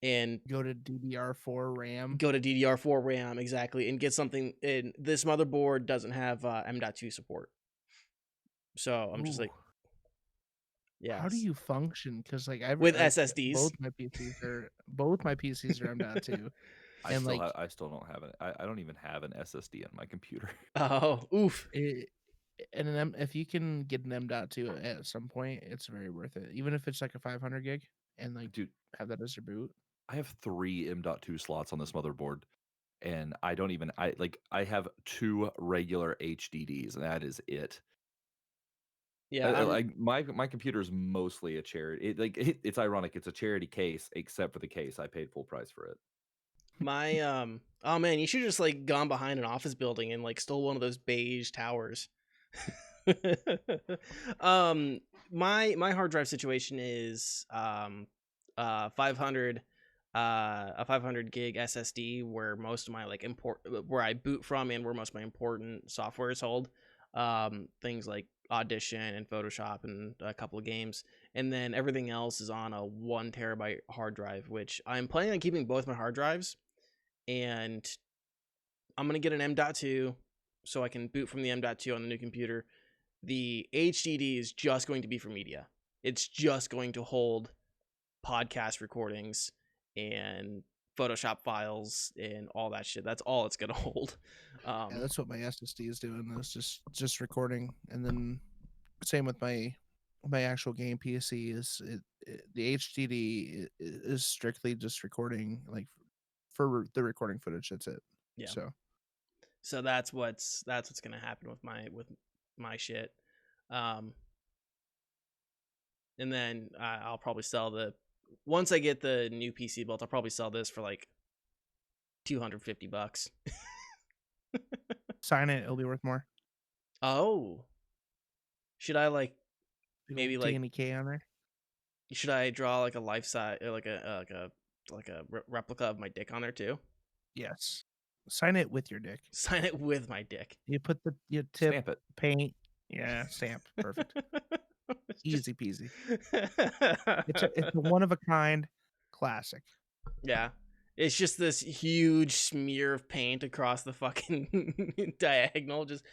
And Go to DDR4 RAM. go to DDR4 RAM exactly and get something. And this motherboard doesn't have M.2 support, so I'm just Ooh. like, yeah. How do you function? Because like I've With like SSDs? both my PCs are M.2, and like I still don't have it. I don't even have an SSD on my computer. Oh, oof. it, and an if you can get an M.2 at some point, it's very worth it. Even if it's like a 500 gig, and like Dude, have that as your boot. I have 3 M.2 slots on this motherboard, and I don't even I have 2 regular HDDs, and that is it. Yeah, I'm, Like my computer is mostly a charity. It's ironic. It's a charity case, except for the case. I paid full price for it. my oh man, you should have just like gone behind an office building and like stole one of those beige towers. My hard drive situation is 500 a 500 gig SSD where most of my like where I boot from and where most of my important software is hold. Things like Audition and Photoshop and a couple of games, and then everything else is on a 1 terabyte hard drive, which I'm planning on keeping both my hard drives, and I'm gonna get an M.2 so I can boot from the M.2 on the new computer. The HDD is just going to be for media. It's just going to hold podcast recordings and Photoshop files and all that shit. That's all it's gonna hold. Yeah, that's what my SSD is doing. It's just recording, and then same with my actual game PC. The HDD is strictly just recording, like for the recording footage. That's it. Yeah. So that's what's gonna happen with my shit. And then I'll probably sell once I get the new PC built, I'll probably sell this for like $250. sign it; it'll be worth more. Oh, should I like maybe like Danie K on there? should I draw like a life size like a replica of my dick on there too? Yes. Sign it with your dick. Sign it with my dick. You put your tip, Stamp it. paint. Yeah, stamp. Perfect. Easy peasy. It's a one of a kind classic. Yeah. It's just this huge smear of paint across the fucking diagonal. Just.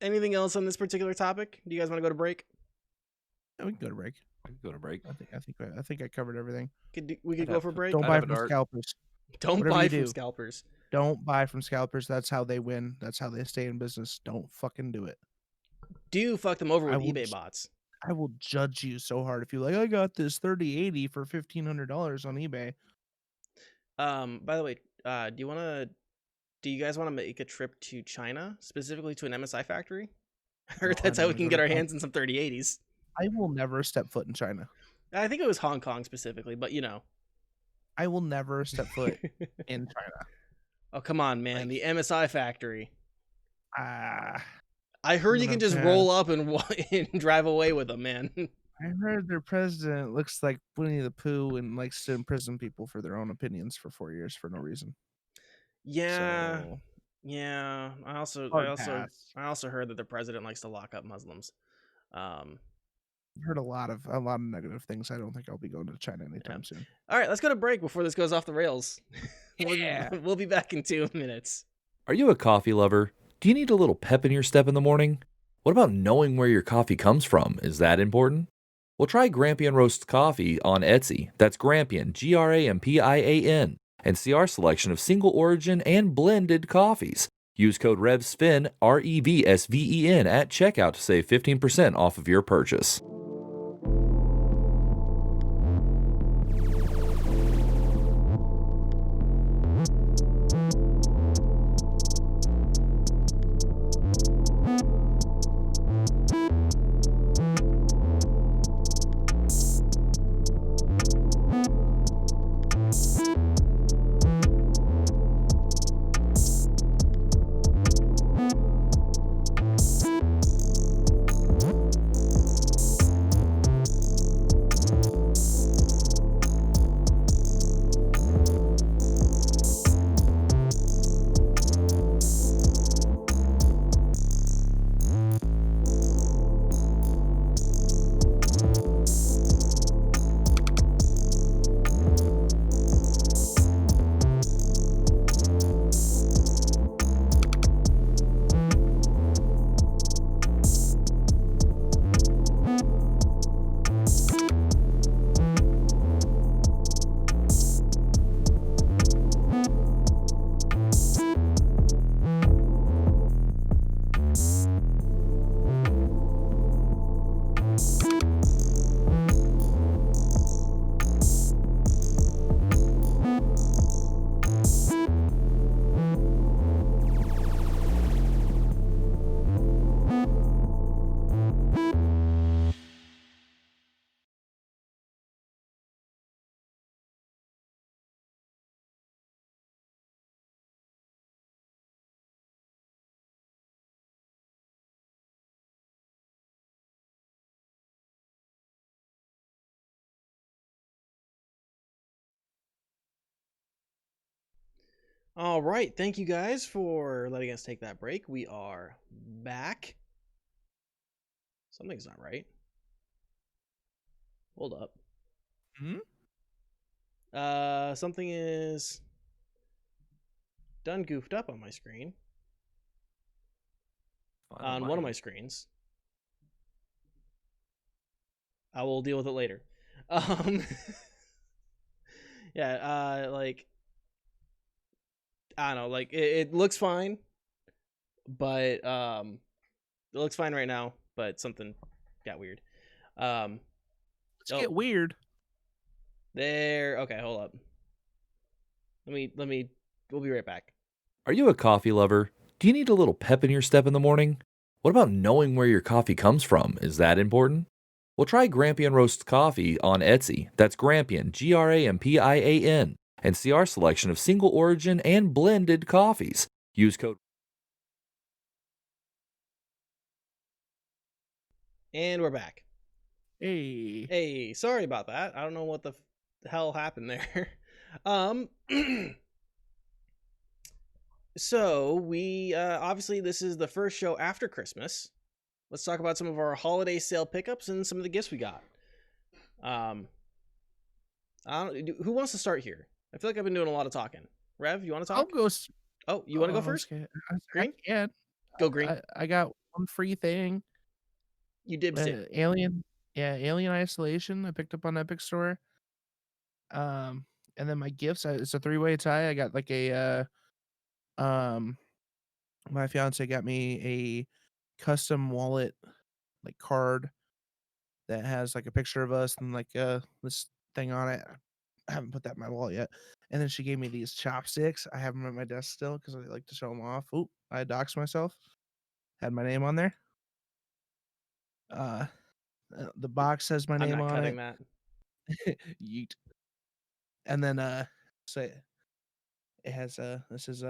Anything else on this particular topic? Do you guys want to go to break? Yeah, we can go to break. I can go to break. I think I covered everything. We could go for break. Don't I'd buy have a from dart. scalpers. Don't whatever buy you from do. scalpers. Don't buy from scalpers. That's how they win. That's how they stay in business. Don't fucking do it. Do fuck them over I with will eBay j- bots. I will judge you so hard if you like. I got this 3080 for $1,500 on eBay. By the way, do you guys want to make a trip to China, specifically to an MSI factory? I heard No, I that's how don't we wanna can go get to our China. hands on some 3080s. I will never step foot in China. I think it was Hong Kong specifically, but you know. I will never step foot in China. Oh, come on, man. Like- The MSI factory. Ah, I heard you can just Okay. roll up and and drive away with them, man. I heard their president looks like Winnie the Pooh and likes to imprison people for their own opinions for 4 years for no reason. Yeah. So, Yeah. I also hard pass. heard that the president likes to lock up Muslims. I've heard a lot of negative things. I don't think I'll be going to China anytime soon. All right, let's go to break before this goes off the rails. Yeah. We'll be back in 2 minutes. Are you a coffee lover? Do you need a little pep in your step in the morning? What about knowing where your coffee comes from? Is that important? Well, try Grampian Roast Coffee on Etsy. That's Grampian, Grampian, and see our selection of single origin and blended coffees. Use code REVSVEN, REVSVEN, at checkout to save 15% off of your purchase. All right, thank you guys for letting us take that break. We are back. Something's not right. Hold up. Hmm? Something is done goofed up on my screen. Fine On my one of my end. screens. I will deal with it later. Um, yeah, like I don't know, like it looks fine, but it looks fine right now, but something got weird. Um, Let's oh, get weird. there. Okay, hold up. Let me. We'll be right back. Are you a coffee lover? Do you need a little pep in your step in the morning? What about knowing where your coffee comes from? Is that important? Well, try Grampian Roast Coffee on Etsy. That's Grampian, Grampian, and see our selection of single origin and blended coffees. Use code. And we're back. Hey. Hey, sorry about that. I don't know what the hell happened there. um, so we obviously this is the first show after Christmas. Let's talk about some of our holiday sale pickups and some of the gifts we got. Um, I don't. Who wants to start here? I feel like I've been doing a lot of talking. Rev, you want to I'll talk? go. Oh, you want to go Oh, first? okay. I Green, can. go green. I got one free thing. You dibsed it. Alien. Yeah, Alien Isolation. I picked up on Epic Store. And then my gifts. It's a three-way tie. I got like um, my fiance got me a custom wallet, like card that has like a picture of us and like this thing on it. I haven't put that in my wallet yet. And then she gave me these chopsticks. I have them at my desk still because I like to show them off. Oop, I doxed myself. Had my name on there. Uh, the box has my I'm name not on cutting it. that. Yeet. And then so it has this is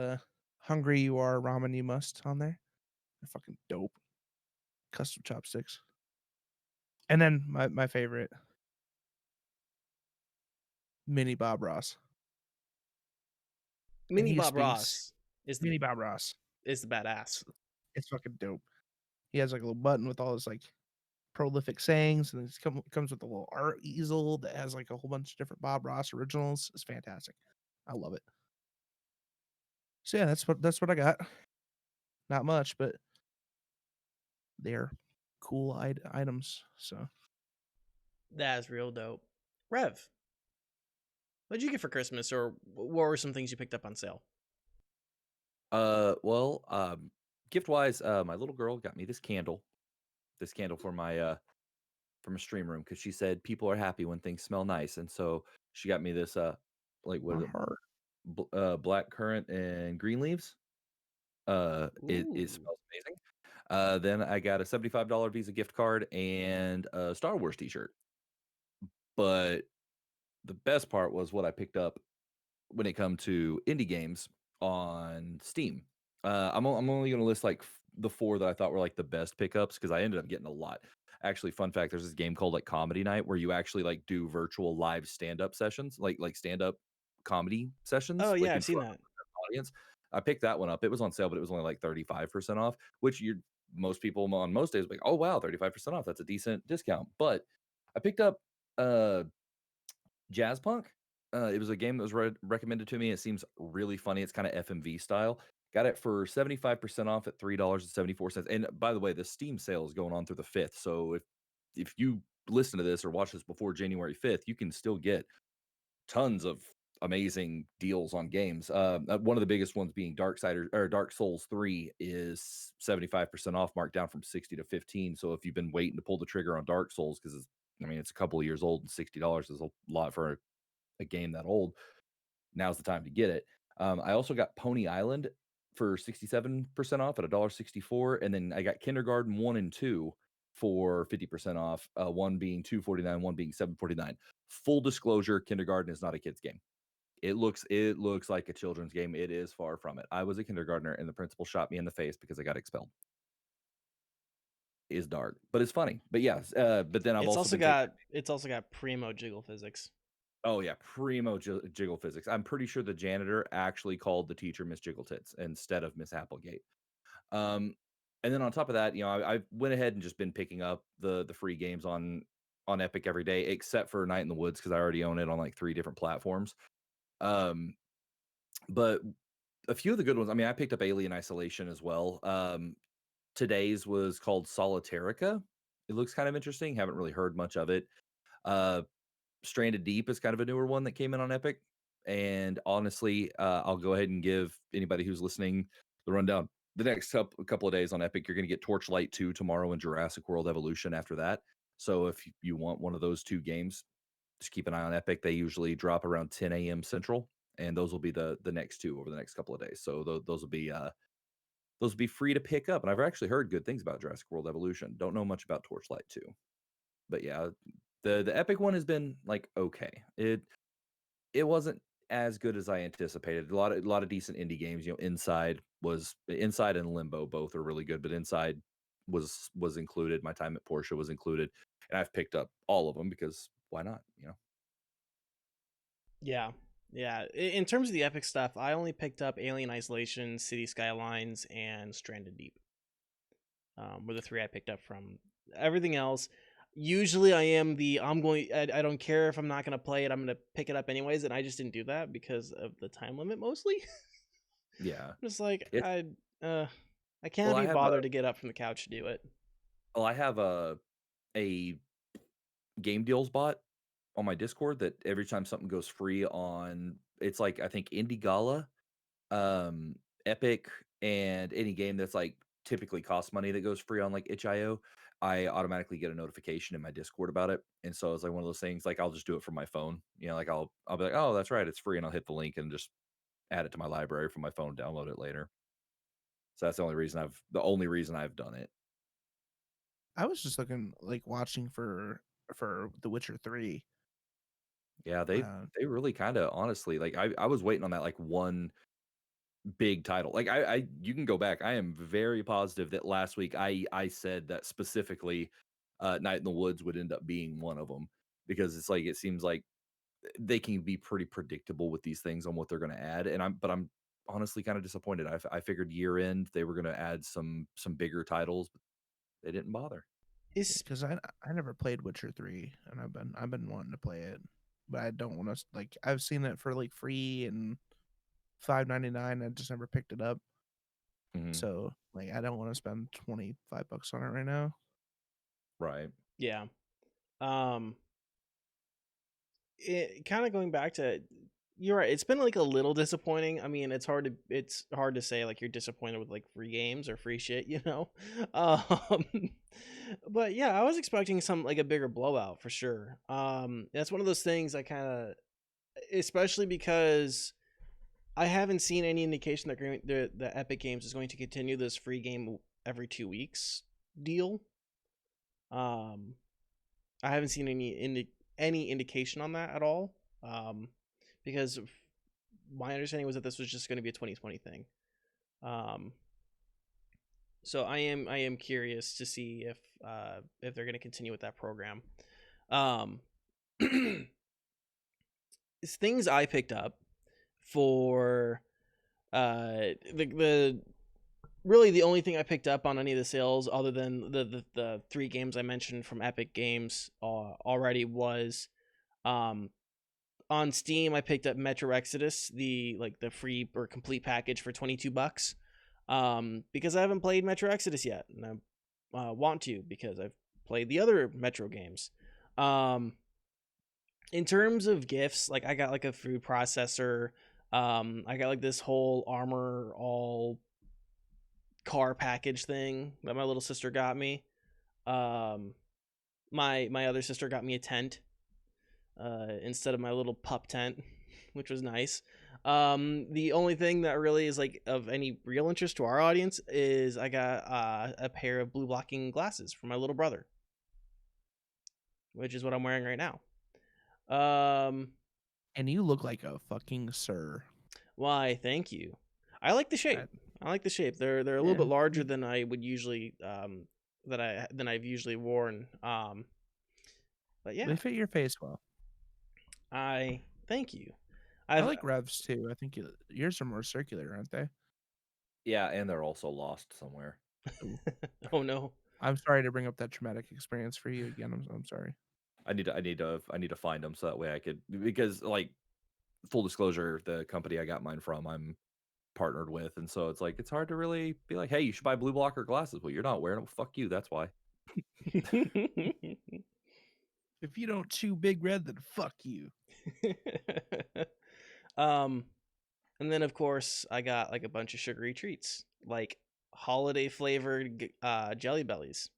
hungry you are, ramen you must on there. They're fucking dope. Custom chopsticks. And then my favorite, Mini Bob Ross. And Mini he Bob speaks Ross is the Mini Bob Ross. badass. It's fucking dope. He has like a little button with all his like prolific sayings, and it comes with a little art easel that has like a whole bunch of different Bob Ross originals. It's fantastic. I love it. So yeah, that's what I got. Not much, but they're cool items. So That is real dope. Rev, what'd you get for Christmas, or what were some things you picked up on sale? Well, gift wise, my little girl got me this candle for my from a stream room because she said people are happy when things smell nice, and so she got me this like what my is it, heart. black currant and green leaves. It Ooh, smells amazing. Then I got a $75 Visa gift card and a Star Wars T-shirt. But the best part was what I picked up when it come to indie games on Steam. I'm only gonna list like the four that I thought were like the best pickups because I ended up getting a lot. Actually, fun fact: there's this game called like Comedy Night where you actually like do virtual live stand up sessions, like stand up comedy oh sessions, yeah, like I've in seen front of that. an audience. I picked that one up. It was on sale, but it was only like 35% off, which you're most people on most days like, oh wow, 35% off. That's a decent discount. But I picked up uh Jazz Punk. It was a game that was recommended to me. It seems really funny. It's kind of FMV style. Got it for 75% off at $3.74. And by the way, the Steam sale is going on through the 5th. So if you listen to this or watch this before January 5th, you can still get tons of amazing deals on games. One of the biggest ones being Dark Souls 3 is 75% off, marked down from 60 to 15. So if you've been waiting to pull the trigger on Dark Souls, because it's a couple of years old and $60 is a lot for a game that old, now's the time to get it. I also got Pony Island for 67% off at $1.64. And then I got Kindergarten 1 and 2 for 50% off, one being $2.49, one being $7.49. Full disclosure, Kindergarten is not a kid's game. It looks like a children's game. It is far from it. I was a kindergartner and the principal shot me in the face because I got expelled. It is dark, but it's funny. But yes, but then I've also been taking It's also got primo jiggle physics. Oh yeah, primo jiggle physics. I'm pretty sure the janitor actually called the teacher Miss Jiggletits instead of Miss Applegate. Um, and then on top of that, I went ahead and just been picking up the free games on Epic every day, except for Night in the Woods because I already own it on like 3 different platforms. Um, but a few of the good ones. I mean, I picked up Alien Isolation as well. Today's was called Solitarica. It looks kind of interesting. Haven't really heard much of it. Uh, Stranded Deep is kind of a newer one that came in on Epic. And honestly, I'll go ahead and give anybody who's listening the rundown. The next couple of days on Epic, you're going to get Torchlight 2 tomorrow and Jurassic World Evolution after that. So if you want one of those 2 games, just keep an eye on Epic. They usually drop around 10 a.m. Central, and those will be the next 2 over the next couple of days. So those will be free to pick up. And I've actually heard good things about Jurassic World Evolution. Don't know much about Torchlight 2. But yeah, the Epic one has been like okay. It wasn't as good as I anticipated. A lot of decent indie games. Inside and Limbo both are really good, but Inside was included. My Time at Porsche was included, and I've picked up all of them because why not? Yeah. Yeah. In terms of the Epic stuff, I only picked up Alien Isolation, City Skylines, and Stranded Deep. Were the 3 I picked up from. Everything else, usually I don't care if I'm not going to play it, I'm going to pick it up anyways, and I just didn't do that because of the time limit mostly. Yeah, I'm just like, it's I can't well, be bothered to get up from the couch to do it. I have a game deals bot on my Discord that every time something goes free on, it's like I think Indie Gala, Epic, and any game that's like typically costs money that goes free on like itch.io, I automatically get a notification in my Discord about it. And so it's like one of those things, like I'll just do it from my phone. Like I'll be like, oh, that's right, it's free, and I'll hit the link and just add it to my library from my phone, download it later. So that's the only reason I've done it. I was just looking like watching for The Witcher 3. Yeah, they really kind of honestly, like I was waiting on that like one big title. Like I you can go back. I am very positive that last week I said that specifically Night in the Woods would end up being one of them because it's like it seems like they can be pretty predictable with these things on what they're going to add, and I'm honestly kind of disappointed. I figured year end they were going to add some bigger titles, but they didn't bother. Is Because I never played Witcher 3, and I've been wanting to play it, but I don't want to like I've seen it for like free and $5.99. I just never picked it up, Mhm. so like I don't want to spend $25 on it right now. Right. Yeah. It kind of going back to, you're right, it's been like a little disappointing. I mean, it's hard to say like you're disappointed with like free games or free shit, you know. um but yeah, I was expecting some like a bigger blowout for sure. That's one of those things I kind of, especially because I haven't seen any indication that the Epic Games is going to continue this free game every 2 weeks deal. I haven't seen any indication on that at all. Because my understanding was that this was just going to be a 2020 thing. So I am curious to see if they're going to continue with that program. It's things I picked up for the really the only thing I picked up on any of the sales other than the 3 games I mentioned from Epic Games already was on Steam. I picked up Metro Exodus, the free or complete package for $22. Because I haven't played Metro Exodus yet, and I want to because I've played the other Metro games. In terms of gifts, like I got like a food processor. I got like this whole armor all car package thing that my little sister got me. Um, my other sister got me a tent instead of my little pup tent, which was nice. The only thing that really is like of any real interest to our audience is I got a pair of blue blocking glasses for my little brother, which is what I'm wearing right now. And you look like a fucking sir. Why? Thank you. I like the shape. I like the shape. They're a little bit larger than I would usually than I've usually worn. But yeah, They fit your face well. I thank you. I I've like Revs too. I think yours are more circular, aren't they? Yeah, and they're also lost somewhere. Ooh. oh no. I'm sorry to bring up that traumatic experience for you again. I'm sorry. I need to find them so that way I could, because like full disclosure, the company I got mine from, I'm partnered with, and so it's like it's hard to really be like, hey, you should buy blue blocker glasses. Well, you're not wearing them. Fuck you. That's why. If you don't chew Big Red, then fuck you. um and then of course I got like a bunch of sugary treats, like holiday flavored jelly bellies,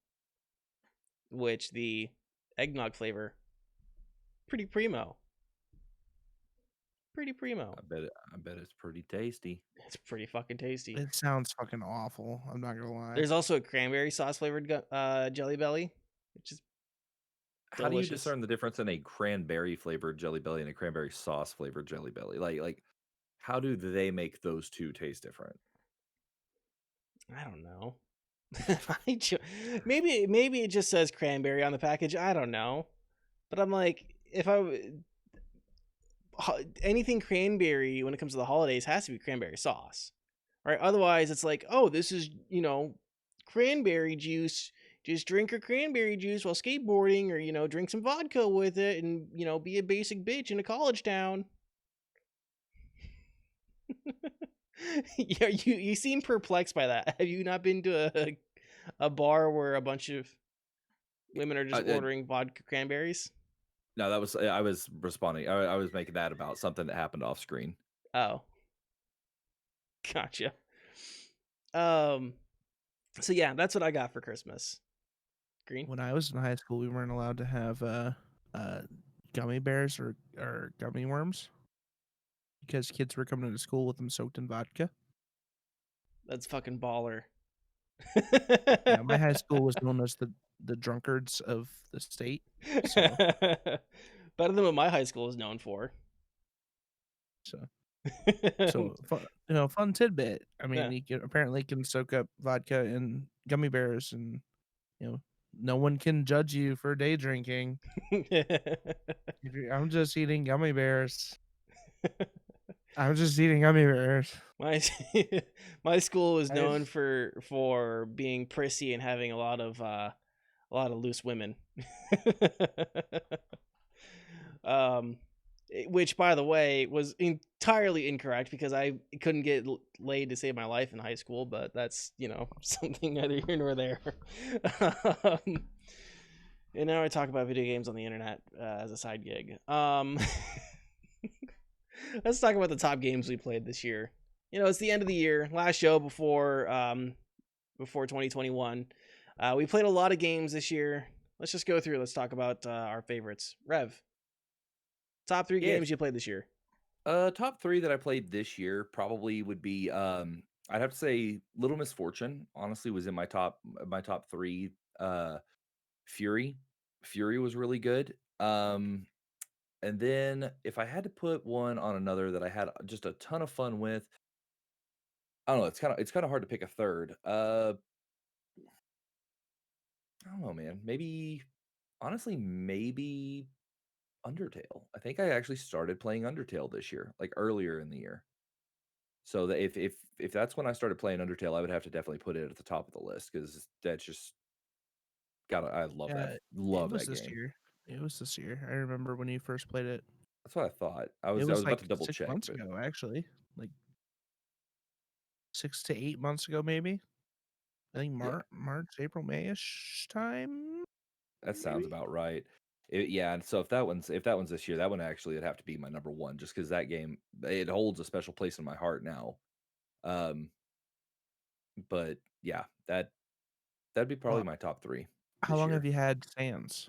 which the eggnog flavor pretty primo. Pretty primo. I bet it's pretty tasty. It's pretty fucking tasty. It sounds fucking awful. I'm not gonna lie. There's also a cranberry sauce flavored jelly belly, which is How do you delicious. discern the difference in a cranberry flavored Jelly Belly and a cranberry sauce flavored Jelly Belly? Like how do they make those two taste different? I don't know. Maybe it just says cranberry on the package. I don't know, but I'm like, if anything cranberry when it comes to the holidays has to be cranberry sauce, right? Otherwise, it's like, oh, this is cranberry juice. Just drink your cranberry juice while skateboarding, or drink some vodka with it, and be a basic bitch in a college town. Yeah, you seem perplexed by that. Have you not been to a bar where a bunch of women are just ordering vodka cranberries? No, that was I was responding. I was making that about something that happened off screen. Oh, gotcha. So yeah, that's what I got for Christmas. Green. When I was in high school, we weren't allowed to have gummy bears or gummy worms because kids were coming to school with them soaked in vodka. That's fucking baller. Yeah, my high school was known as the drunkards of the state. So, better than what my high school is known for. so fun tidbit. I mean, Yeah. you apparently can soak up vodka in gummy bears, and no one can judge you for day drinking. I'm just eating gummy bears. I'm just eating gummy bears. My school was known for being prissy and having a lot of loose women. Which, by the way, was entirely incorrect because I couldn't get laid to save my life in high school, but that's something neither here nor there. And now I talk about video games on the internet as a side gig. Let's talk about the top games we played this year. It's the end of the year, last show before 2021. We played a lot of games this year. Let's just go through. Let's talk about our favorites. Rev, top 3 games you played this year. Top 3 that I played this year probably would be I'd have to say Little Misfortune honestly was in my top 3. Fury was really good. And then if I had to put one on another that I had just a ton of fun with, I don't know, it's kind of hard to pick a third. I don't know, man. Honestly, maybe Undertale. I think I actually started playing Undertale this year, like earlier in the year. So that if that's when I started playing Undertale, I would have to definitely put it at the top of the list because that's just I love that. Love that this game. year. It was this year. I remember when you first played it. That's what I thought. I It was was about like to double 6 check. months But ago, actually. Like 6 to 8 months ago, maybe. I think Yeah. March, April, May-ish time. That sounds about right. Yeah, and so if that one's this year, that one actually would have to be my number one, just because that game, it holds a special place in my heart now. But yeah, that'd be probably my top 3. How long have you had Sans?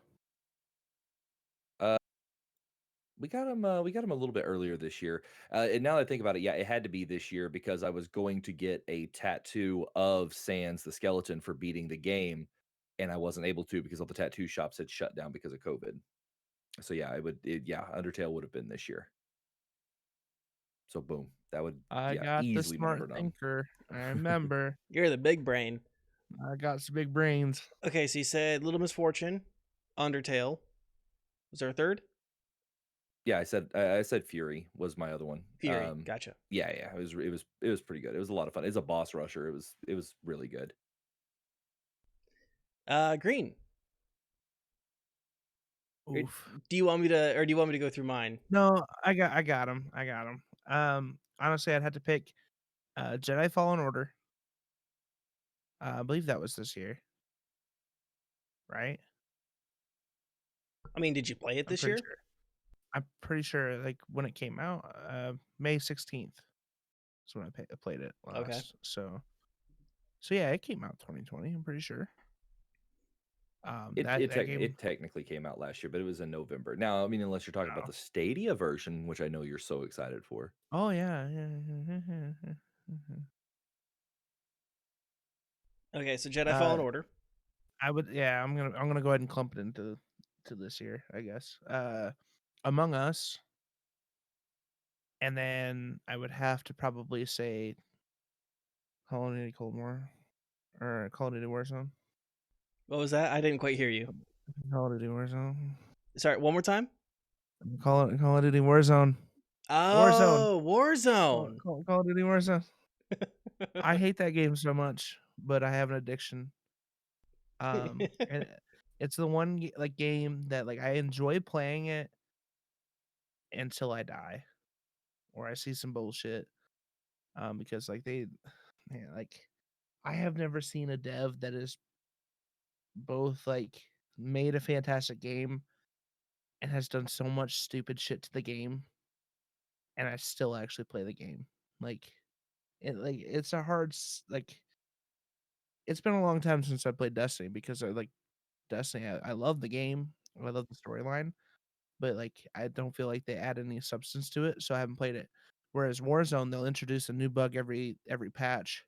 We got him a little bit earlier this year. And now that I think about it, yeah, it had to be this year because I was going to get a tattoo of Sans the skeleton for beating the game, and I wasn't able to because all the tattoo shops had shut down because of COVID. So yeah, Undertale would have been this year. So boom, that would I got the easily my smart number 9. thinker. I remember. You're the big brain. I got some big brains. Okay, so you said Little Misfortune, Undertale. Was there a third? Yeah, I said Fury was my other one. Fury. Gotcha. Yeah, it was pretty good. It was a lot of fun. It's a boss rusher. It was really good. Green. Oof. Do you want me to go through mine? No, I got him. Honestly, I'd have to pick Jedi Fallen Order. I believe that was this year, right? I mean, did you play it I'm this pretty year? sure. I'm pretty sure, like when it came out, May 16th is when I played it last. Okay. So yeah, it came out 2020. I'm pretty sure. That game. It technically came out last year, but it was in November. Now, I mean, unless you're talking about the Stadia version, which I know you're so excited for. Oh yeah. Okay, so Jedi Fallen Order. I would. Yeah, I'm gonna go ahead and clump it into this year, I guess. Among Us, and then I would have to probably say Call of Duty Cold War or Call of Duty Warzone. What was that? I didn't quite hear you. Call of Duty Warzone. Sorry, one more time. Call of Duty Warzone. Oh, Warzone. Call of Duty Warzone. I hate that game so much, but I have an addiction. And it's the one like game that like I enjoy playing it until I die or I see some bullshit. Because like man, like I have never seen a dev that is both like made a fantastic game and has done so much stupid shit to the game, and I still actually play the game. Like it's a hard like. It's been a long time since I played Destiny because I like Destiny. I love the game. I love the storyline, but like I don't feel like they add any substance to it, so I haven't played it. Whereas Warzone, they'll introduce a new bug every patch.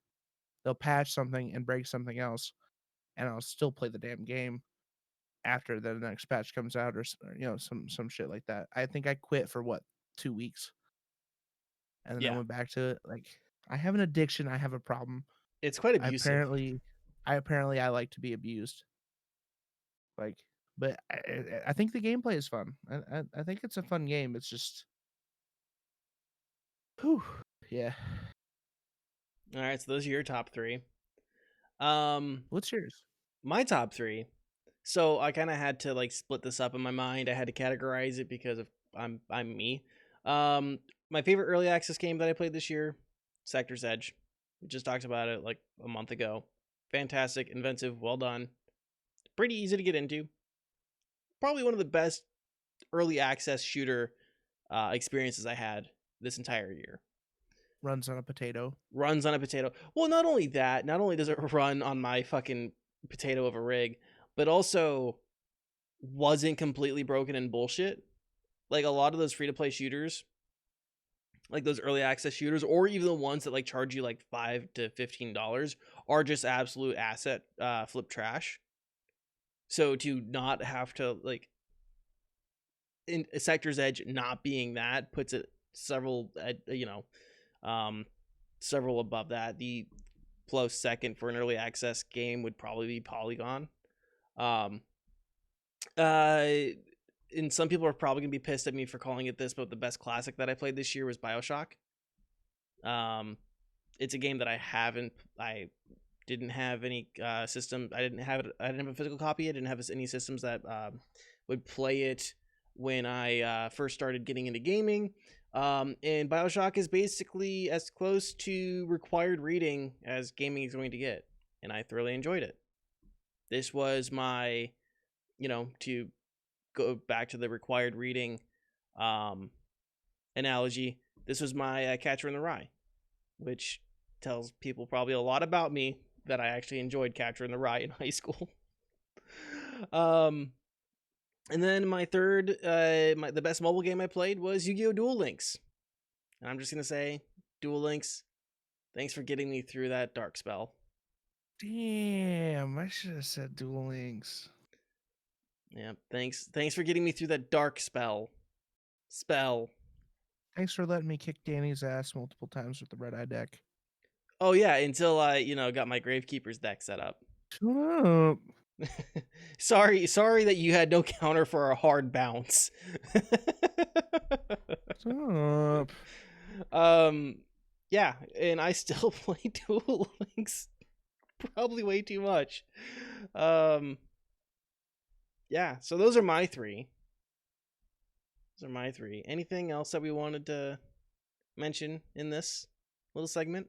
They'll patch something and break something else, and I'll still play the damn game after the next patch comes out or some shit like that. I think I quit for what 2 weeks, and then I Yeah, went back to it. Like I have an addiction. I have a problem. it's quite I abusive. apparently I like to be abused. Like, but I think the gameplay is fun. I think it's a fun game. It's just, whew, yeah. All right, so those are your top three. What's yours? My top three. So I kind of had to like split this up in my mind. I had to categorize it because of I'm me. My favorite early access game that I played this year, Sector's Edge. We just talked about it like a month ago. Fantastic, inventive, well done. Pretty easy to get into. Probably one of the best early access shooter experiences I had this entire year. Runs on a potato. Runs on a potato. Well, not only that, not only does it run on my fucking potato of a rig, but also wasn't completely broken and bullshit. Like a lot of those free to play shooters, like those early access shooters, or even the ones that like charge you like $5 to $15, are just absolute asset flip trash. So to not have to like in a Sector's Edge not being that puts it several several above that. The close second for an early access game would probably be Polygon. And some people are probably gonna be pissed at me for calling it this, but the best classic that I played this year was BioShock. It's a game that I didn't have any system. I didn't have a physical copy. I didn't have any systems that would play it when I first started getting into gaming. And BioShock is basically as close to required reading as gaming is going to get, and I thoroughly enjoyed it. This was my, to go back to the required reading analogy, this was my Catcher in the Rye, which tells people probably a lot about me that I actually enjoyed Catcher in the Rye in high school. And then my third, the best mobile game I played was Yu-Gi-Oh! Duel Links. And I'm just going to say, Duel Links, thanks for getting me through that dark spell. Damn, I should have said Duel Links. Yeah, thanks for getting me through that dark spell. Thanks for letting me kick Danny's ass multiple times with the red eye deck. Oh yeah, until I, got my Gravekeeper's deck set up. Shut up. sorry that you had no counter for a hard bounce. Stop. Yeah, and I still play Duel Links probably way too much. Yeah, so those are my three. Those are my three. Anything else that we wanted to mention in this little segment?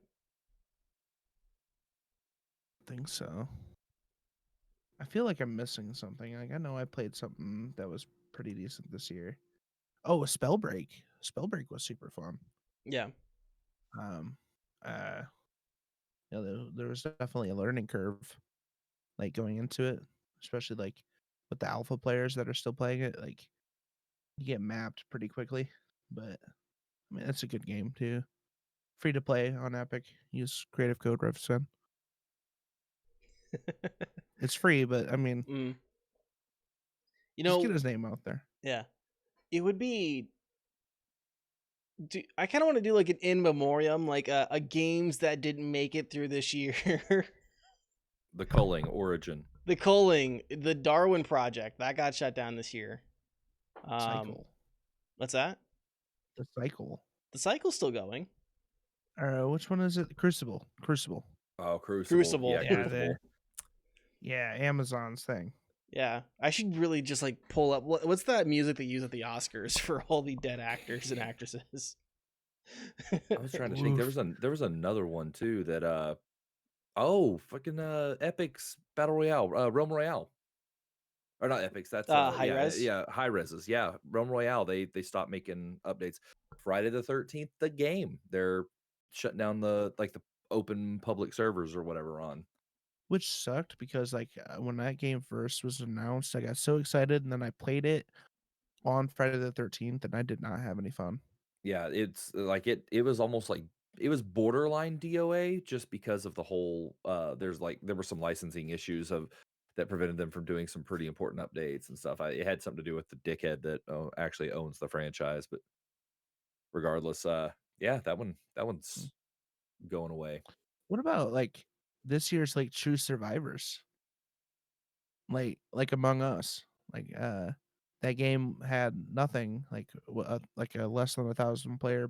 I think so. I feel like I'm missing something. Like I know I played something that was pretty decent this year. Oh, a Spellbreak. Spellbreak was super fun. Yeah. Um, there was definitely a learning curve, like going into it, especially like with the alpha players that are still playing it. Like you get mapped pretty quickly, but I mean it's a good game too. Free to play on Epic. Use creative code RevSven. It's free, but I mean, Mm. You just get know, his name out there. yeah. It would be. I kind of want to do like an in memoriam, like a games that didn't make it through this year. The culling origin. The culling, the Darwin Project that got shut down this year. Cycle. What's that? The cycle. The cycle's still going. Which one is it? Crucible. Crucible. Oh, Crucible. Yeah, Yeah, Crucible. Yeah, Amazon's thing. Yeah, I should really just like pull up what's that music they use at the Oscars for all the dead actors and actresses. I was trying to think. There was another one too that fucking Epic's Battle Royale, Realm Royale. Or not Epics, that's High yeah, res. yeah, high reses. Yeah, Realm Royale, they stopped making updates. Friday the 13th, the game. They're shutting down the open public servers or whatever on. Which sucked because like when that game first was announced, I got so excited and then I played it on Friday the 13th and I did not have any fun. Yeah, it's like it was almost like it was borderline DOA just because of the whole there were some licensing issues that prevented them from doing some pretty important updates and stuff. It had something to do with the dickhead that actually owns the franchise, but regardless, yeah, that one's going away. What about like this year's like True Survivors? Like Among Us. Like that game had nothing like a less than 1,000 player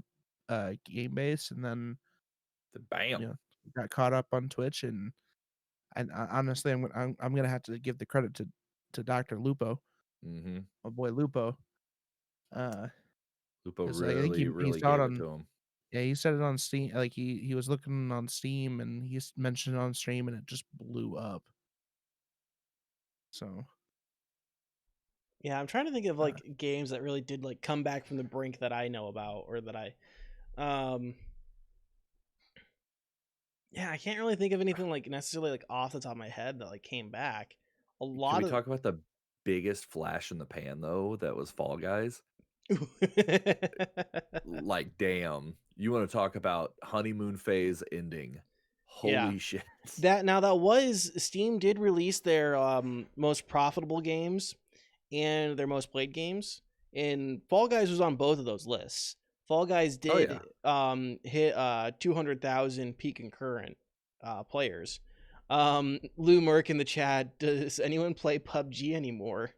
game base and then Bam. got caught up on Twitch and honestly I'm gonna have to give the credit to Dr. Lupo, Mm-hmm. my boy Lupo. Lupo Because I think he really saw it gave it on, to him. yeah, he said it on Steam. Like he was looking on Steam and he mentioned it on stream and it just blew up. So Yeah, I'm trying to think of like games that really did like come back from the brink that I know about or that yeah, I can't really think of anything like necessarily like off the top of my head that like came back. A Can lot we of talk about the biggest flash in the pan though? That was Fall Guys. Like, damn, you want to talk about honeymoon phase ending? Yeah. Holy shit! that was Steam did release their most profitable games and their most played games, and Fall Guys was on both of those lists. Fall Guys did hit 200,000 peak concurrent players. Lou Merck in the chat, does anyone play PUBG anymore?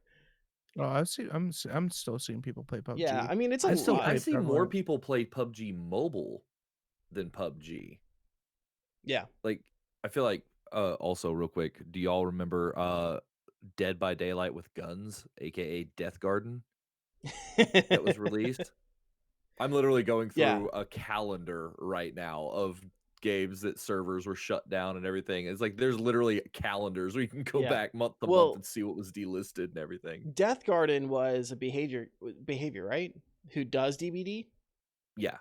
oh, I'm still seeing people play PUBG. Yeah, I mean it's a I still lot. play I've seen more prevalent. people play PUBG Mobile than PUBG. Yeah. Like, I feel like also real quick, do y'all remember Dead by Daylight with Guns, aka Death Garden, that was released? I'm literally going Yeah. through a calendar right now of games that servers were shut down and everything. It's like there's literally calendars where you can go Yeah. back month to Well, month and see what was delisted and everything. Death Garden was a behavior, right? Who does DBD? Yeah.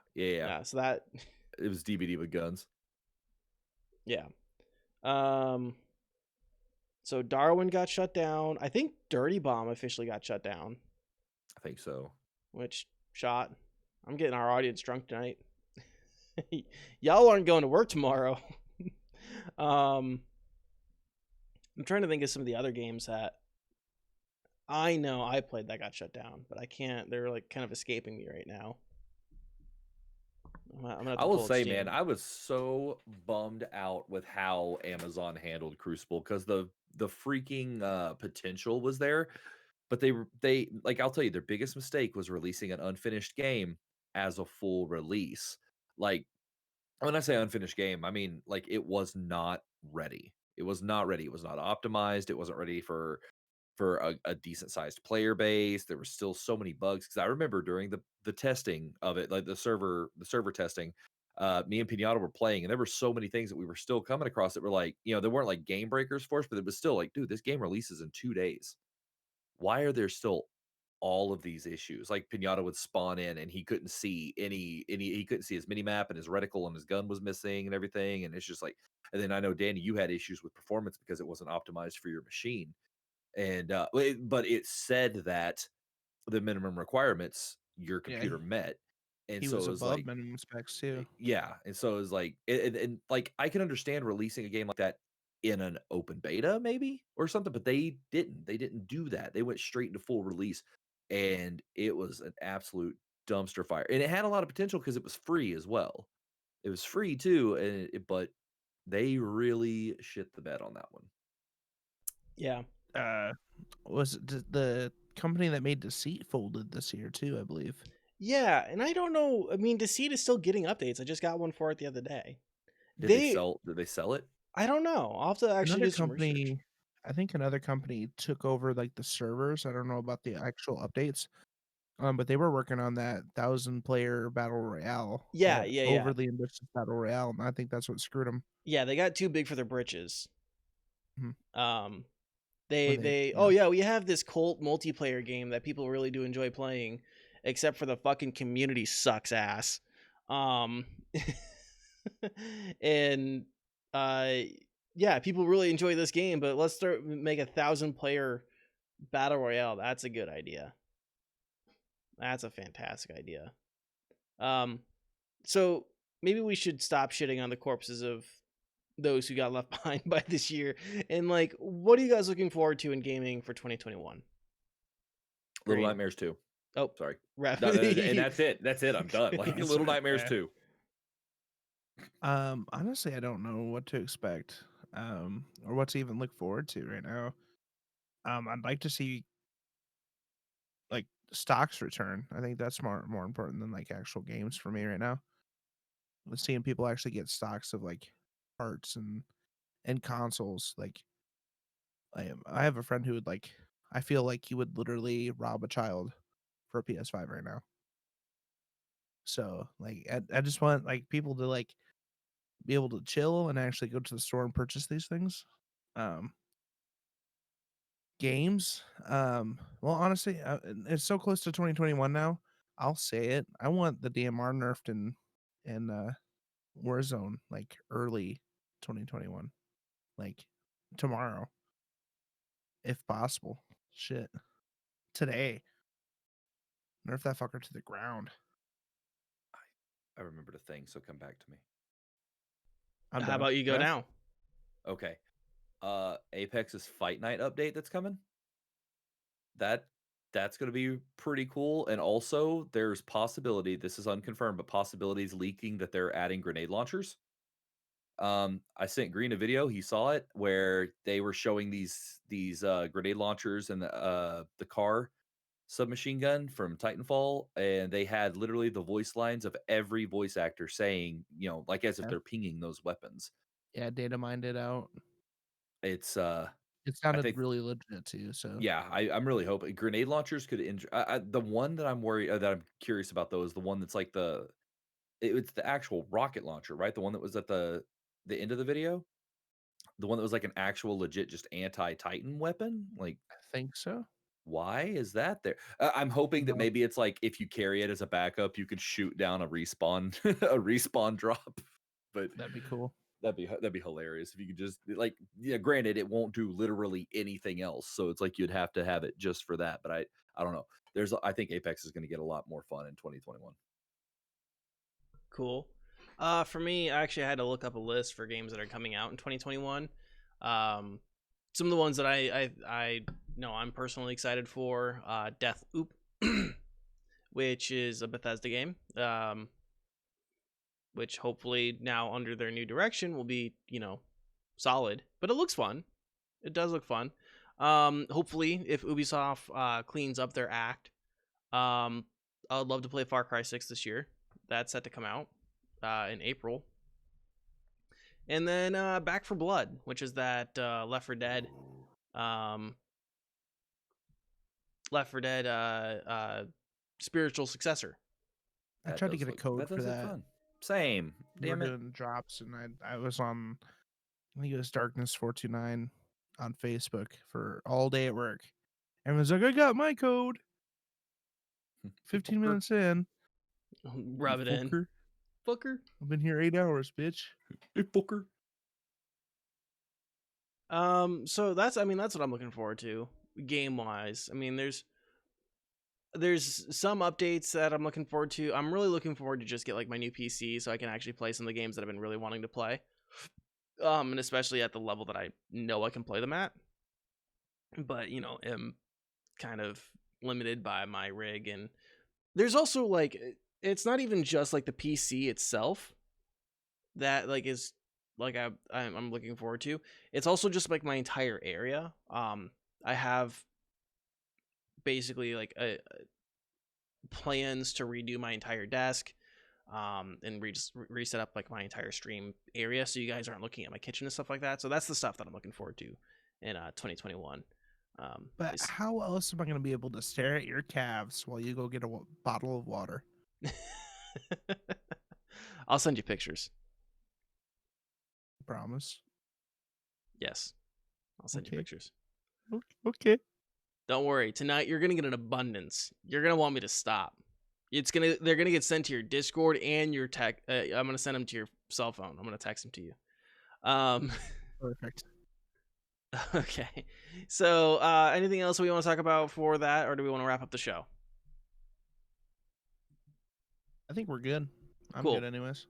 So that It was DVD with guns. yeah. So Darwin got shut down. I think Dirty Bomb officially got shut down, I think so. which shot. I'm getting our audience drunk tonight. Y'all aren't going to work tomorrow. I'm trying to think of some of the other games that I know I played that got shut down, but I can't. They're like kind of escaping me right now. I will say, man, I was so bummed out with how Amazon handled Crucible because the freaking potential was there. But they like, I'll tell you, their biggest mistake was releasing an unfinished game as a full release. Like, when I say unfinished game, I mean, like, it was not ready. It was not ready. It was not optimized. It wasn't ready for a decent sized player base. There were still so many bugs because I remember during the testing of it, like the server testing, me and Pinata were playing, and there were so many things that we were still coming across that were like, they weren't like game breakers for us, but it was still like, dude, this game releases in 2 days. Why are there still all of these issues? Like Pinata would spawn in and he couldn't see any he couldn't see his mini map and his reticle and his gun was missing and everything. And it's just like, and then I know Danny, you had issues with performance because it wasn't optimized for your machine. And but it said that the minimum requirements your Yeah, computer met. And he so was it was above like, minimum specs too. yeah, and so it was like, and like I can understand releasing a game like that in an open beta maybe or something, but they didn't. They didn't do that. They went straight into full release, and it was an absolute dumpster fire. And it had a lot of potential because it was free as well. It was free too, and but they really shit the bed on that one. Yeah. Uh, was it the company that made Deceit folded this year too? I believe. Yeah, and I don't know. I mean, Deceit is still getting updates. I just got one for it the other day. Did they They, sell? Did they sell it? I don't know. I'll have to actually Another do some research. company, I think another company took over like the servers. I don't know about the actual updates. But they were working on that 1,000-player battle royale, Yeah, that yeah, yeah. overly ambitious battle royale, and I think that's what screwed them. Yeah, they got too big for their britches. Mhm. Um, When oh yeah. yeah, we have this cult multiplayer game that people really do enjoy playing, except for the fucking community sucks ass. Um, and uh, yeah, people really enjoy this game, but let's make 1,000-player battle royale. That's a good idea. That's a fantastic idea. Um, so maybe we should stop shitting on the corpses of those who got left behind by this year. And like, what are you guys looking forward to in gaming for 2021? Little Green. Nightmares 2. Oh, Sorry. rap. No, and that's it. That's it. I'm done. Like That's Little right, Nightmares yeah. 2. Honestly, I don't know what to expect, or what to even look forward to right now. I'd like to see like stocks return. I think that's more important than like actual games for me right now. Seeing people actually get stocks of like parts and consoles. Like I have a friend who would like. I feel like he would literally rob a child for a PS5 right now. So like I just want like people to like be able to chill and actually go to the store and purchase these things. Um, Games. Well, honestly, it's so close to 2021 now. I'll say it. I want the DMR nerfed in Warzone like early 2021, like tomorrow, if possible. Shit, today, nerf that fucker to the ground. I remembered a thing, so come back to me. I'm How down. about you go Ref? now? Okay. Apex's Fight Night update that's coming. That that's going to be pretty cool. And also, there's possibility. This is unconfirmed, but possibilities leaking that they're adding grenade launchers. I sent Green a video. He saw it where they were showing these grenade launchers and the car submachine gun from Titanfall, and they had literally the voice lines of every voice actor saying, like as if Yeah, they're pinging those weapons. yeah. Data mined it out. It's It I sounded think really legit too. So yeah, I'm really hoping grenade launchers could injure. The one that I'm worried that I'm curious about though is the one that's like it's the actual rocket launcher, right? The one that was at the end of the video, the one that was like an actual legit just anti Titan weapon. Like, I think so. why is that there? I'm hoping that No, maybe it's like if you carry it as a backup, you could shoot down a respawn a respawn drop. But that'd be cool. that'd be hilarious if you could just like, yeah, granted it won't do literally anything else, so it's like you'd have to have it just for that. But I don't know. I think Apex is going to get a lot more fun in 2021. Cool. For me, I actually had to look up a list for games that are coming out in 2021. Some of the ones that I know I'm personally excited for, Death Oop, which is a Bethesda game. Which hopefully now under their new direction will be, solid. But it looks fun. It does look fun. Hopefully, if Ubisoft cleans up their act, I would love to play Far Cry 6 this year. That's set to come out in April. And then Back for Blood, which is that Left 4 Dead, um, spiritual successor. I That tried to does get a look code for look that. fun. Same. We were Damn it. doing drops, and I was on, I think it was Darkness 429 on Facebook for all day at work. Everyone's like, I got my code. 15 Fucker. minutes in, Rub it in. fucker. Fucker. I've been here 8 hours, bitch. Hey, fucker. So that's what I'm looking forward to game wise. I mean, there's some updates that I'm looking forward to. I'm really looking forward to just get like my new PC so I can actually play some of the games that I've been really wanting to play. And especially at the level that I know I can play them at. But, am kind of limited by my rig, and there's also like it's not even just like the PC itself that like is like I'm looking forward to. It's also just like my entire area. I have basically like plans to redo my entire desk, and reset up like my entire stream area, so you guys aren't looking at my kitchen and stuff like that. So that's the stuff that I'm looking forward to in 2021. But how else am I going to be able to stare at your calves while you go get a bottle of water? I'll send you pictures. Promise. Yes, I'll send you pictures. Okay. Don't worry. Tonight you're gonna get an abundance. You're gonna want me to stop. They're gonna get sent to your Discord and your tech. I'm gonna send them to your cell phone. I'm gonna text them to you. Perfect. Okay. So, anything else we want to talk about for that, or do we want to wrap up the show? I think we're good. I'm Cool. good anyways.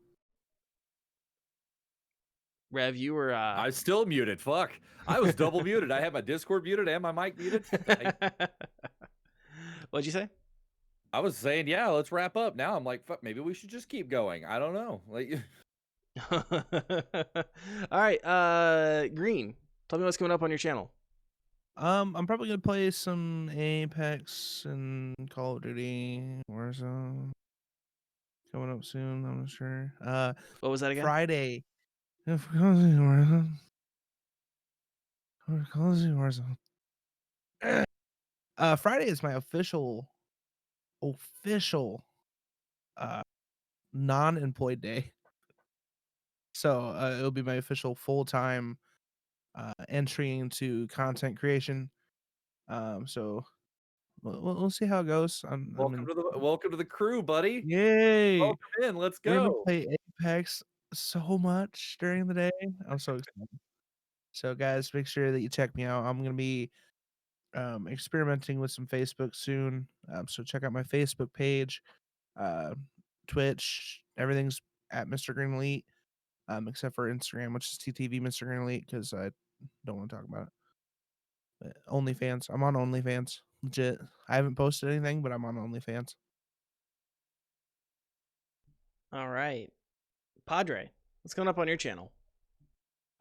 Rev, you were I was still muted. Fuck. I was double muted. I had my Discord muted and my mic muted. What'd you say? I was saying, yeah, let's wrap up. Now I'm like, fuck, maybe we should just keep going. I don't know. Like, all right, Green, tell me what's coming up on your channel. I'm probably gonna play some Apex and Call of Duty Warzone coming up soon. I'm not sure. What was that again? Friday. Call of Duty Warzone. Call of Duty Warzone. Friday is my official non-employed day. So it'll be my official full-time entry into content creation. So we'll see how it goes. welcome to the crew, buddy. Yay! Welcome in. Let's We're gonna go. play Apex so much during the day. I'm so excited. So guys, make sure that you check me out. I'm gonna be experimenting with some Facebook soon. So check out my Facebook page, Twitch. Everything's at Mr. Green Elite, except for Instagram, which is TTV Mr. Green Elite, because I don't want to talk about it. But OnlyFans. I'm on OnlyFans. Legit. I haven't posted anything, but I'm on OnlyFans. All right, Padre, what's coming up on your channel?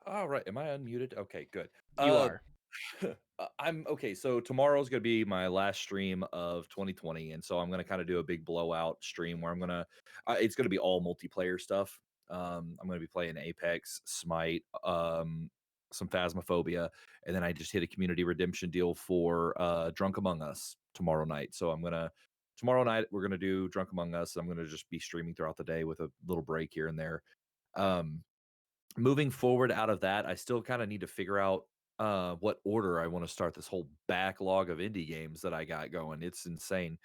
All right. Am I unmuted? Okay, good. You are. I'm okay. So tomorrow's gonna be my last stream of 2020, and so I'm gonna kind of do a big blowout stream where it's gonna be all multiplayer stuff. I'm gonna be playing Apex, Smite, some Phasmophobia, and then I just hit a community redemption deal for Drunk Among Us tomorrow night. So tomorrow night we're gonna do Drunk Among Us. I'm gonna just be streaming throughout the day with a little break here and there. Moving forward out of that, I still kind of need to figure out what order I want to start this whole backlog of indie games that I got going. It's insane.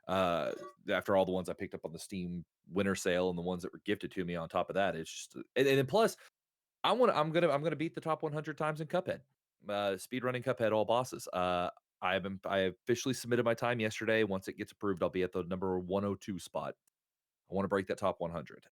After all the ones I picked up on the Steam winter sale and the ones that were gifted to me on top of that, it's just and then plus I'm gonna beat the top 100 times in Cuphead. Speedrunning Cuphead all bosses. I officially submitted my time yesterday. Once it gets approved, I'll be at the number 102 spot. I want to break that top 100.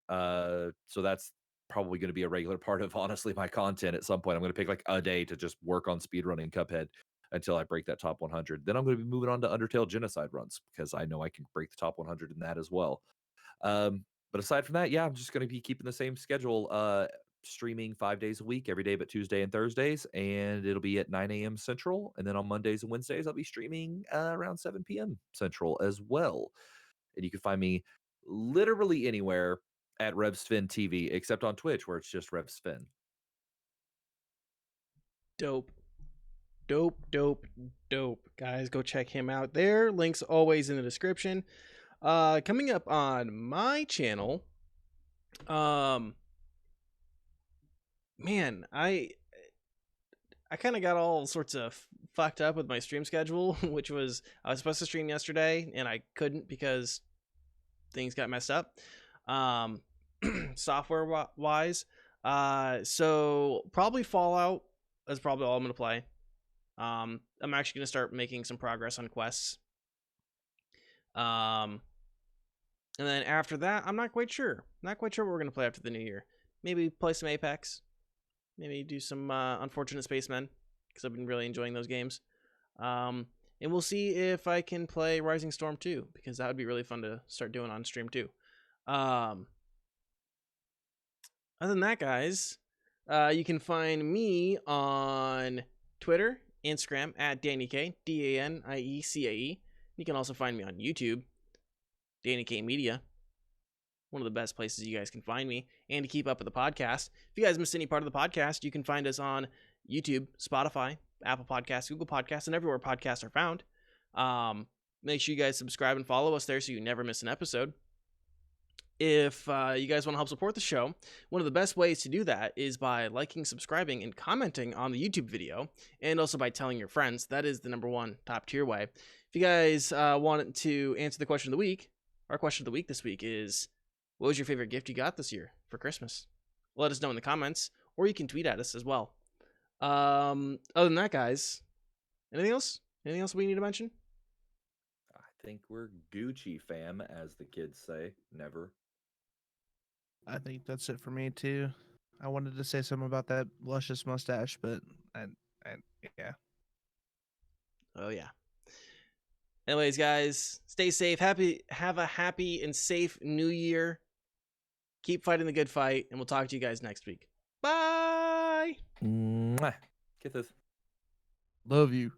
So that's probably going to be a regular part of honestly my content at some point. I'm going to pick like a day to just work on speedrunning Cuphead until I break that top 100. Then I'm going to be moving on to Undertale Genocide runs because I know I can break the top 100 in that as well. But aside from that, yeah, I'm just going to be keeping the same schedule. streaming 5 days a week, every day but Tuesday and Thursdays, and it'll be at 9 a.m. Central. And then on Mondays and Wednesdays, I'll be streaming around 7 p.m. Central as well. And you can find me literally anywhere at RevSven TV, except on Twitch, where it's just RevSven. Dope. Guys, go check him out there. Links always in the description. Coming up on my channel, man, I kind of got all sorts of fucked up with my stream schedule, which was I was supposed to stream yesterday and I couldn't because things got messed up, software wise. So probably Fallout is probably all I'm gonna play. I'm actually gonna start making some progress on quests. And then after that, I'm not quite sure. Not quite sure what we're gonna play after the new year. Maybe play some Apex. Maybe do some Unfortunate Spacemen, because I've been really enjoying those games. And we'll see if I can play Rising Storm 2, because that would be really fun to start doing on stream too. Other than that, guys, you can find me on Twitter, Instagram at DanieK, DANIECAE. You can also find me on YouTube, Danie K Media. One of the best places you guys can find me, and to keep up with the podcast. If you guys missed any part of the podcast, you can find us on YouTube, Spotify, Apple Podcasts, Google Podcasts, and everywhere podcasts are found. Make sure you guys subscribe and follow us there so you never miss an episode. If you guys want to help support the show, one of the best ways to do that is by liking, subscribing, and commenting on the YouTube video, and also by telling your friends. That is the number one top tier way. If you guys want to answer the question of the week, our question of the week this week is, what was your favorite gift you got this year for Christmas? Let us know in the comments, or you can tweet at us as well. Other than that, guys, anything else? Anything else we need to mention? I think we're Gucci fam, as the kids say. Never. I think that's it for me too. I wanted to say something about that luscious mustache, but yeah. Oh yeah. Anyways, guys, stay safe. Have a happy and safe new year. Keep fighting the good fight, and we'll talk to you guys next week. Bye. Mwah. Get this. Love you.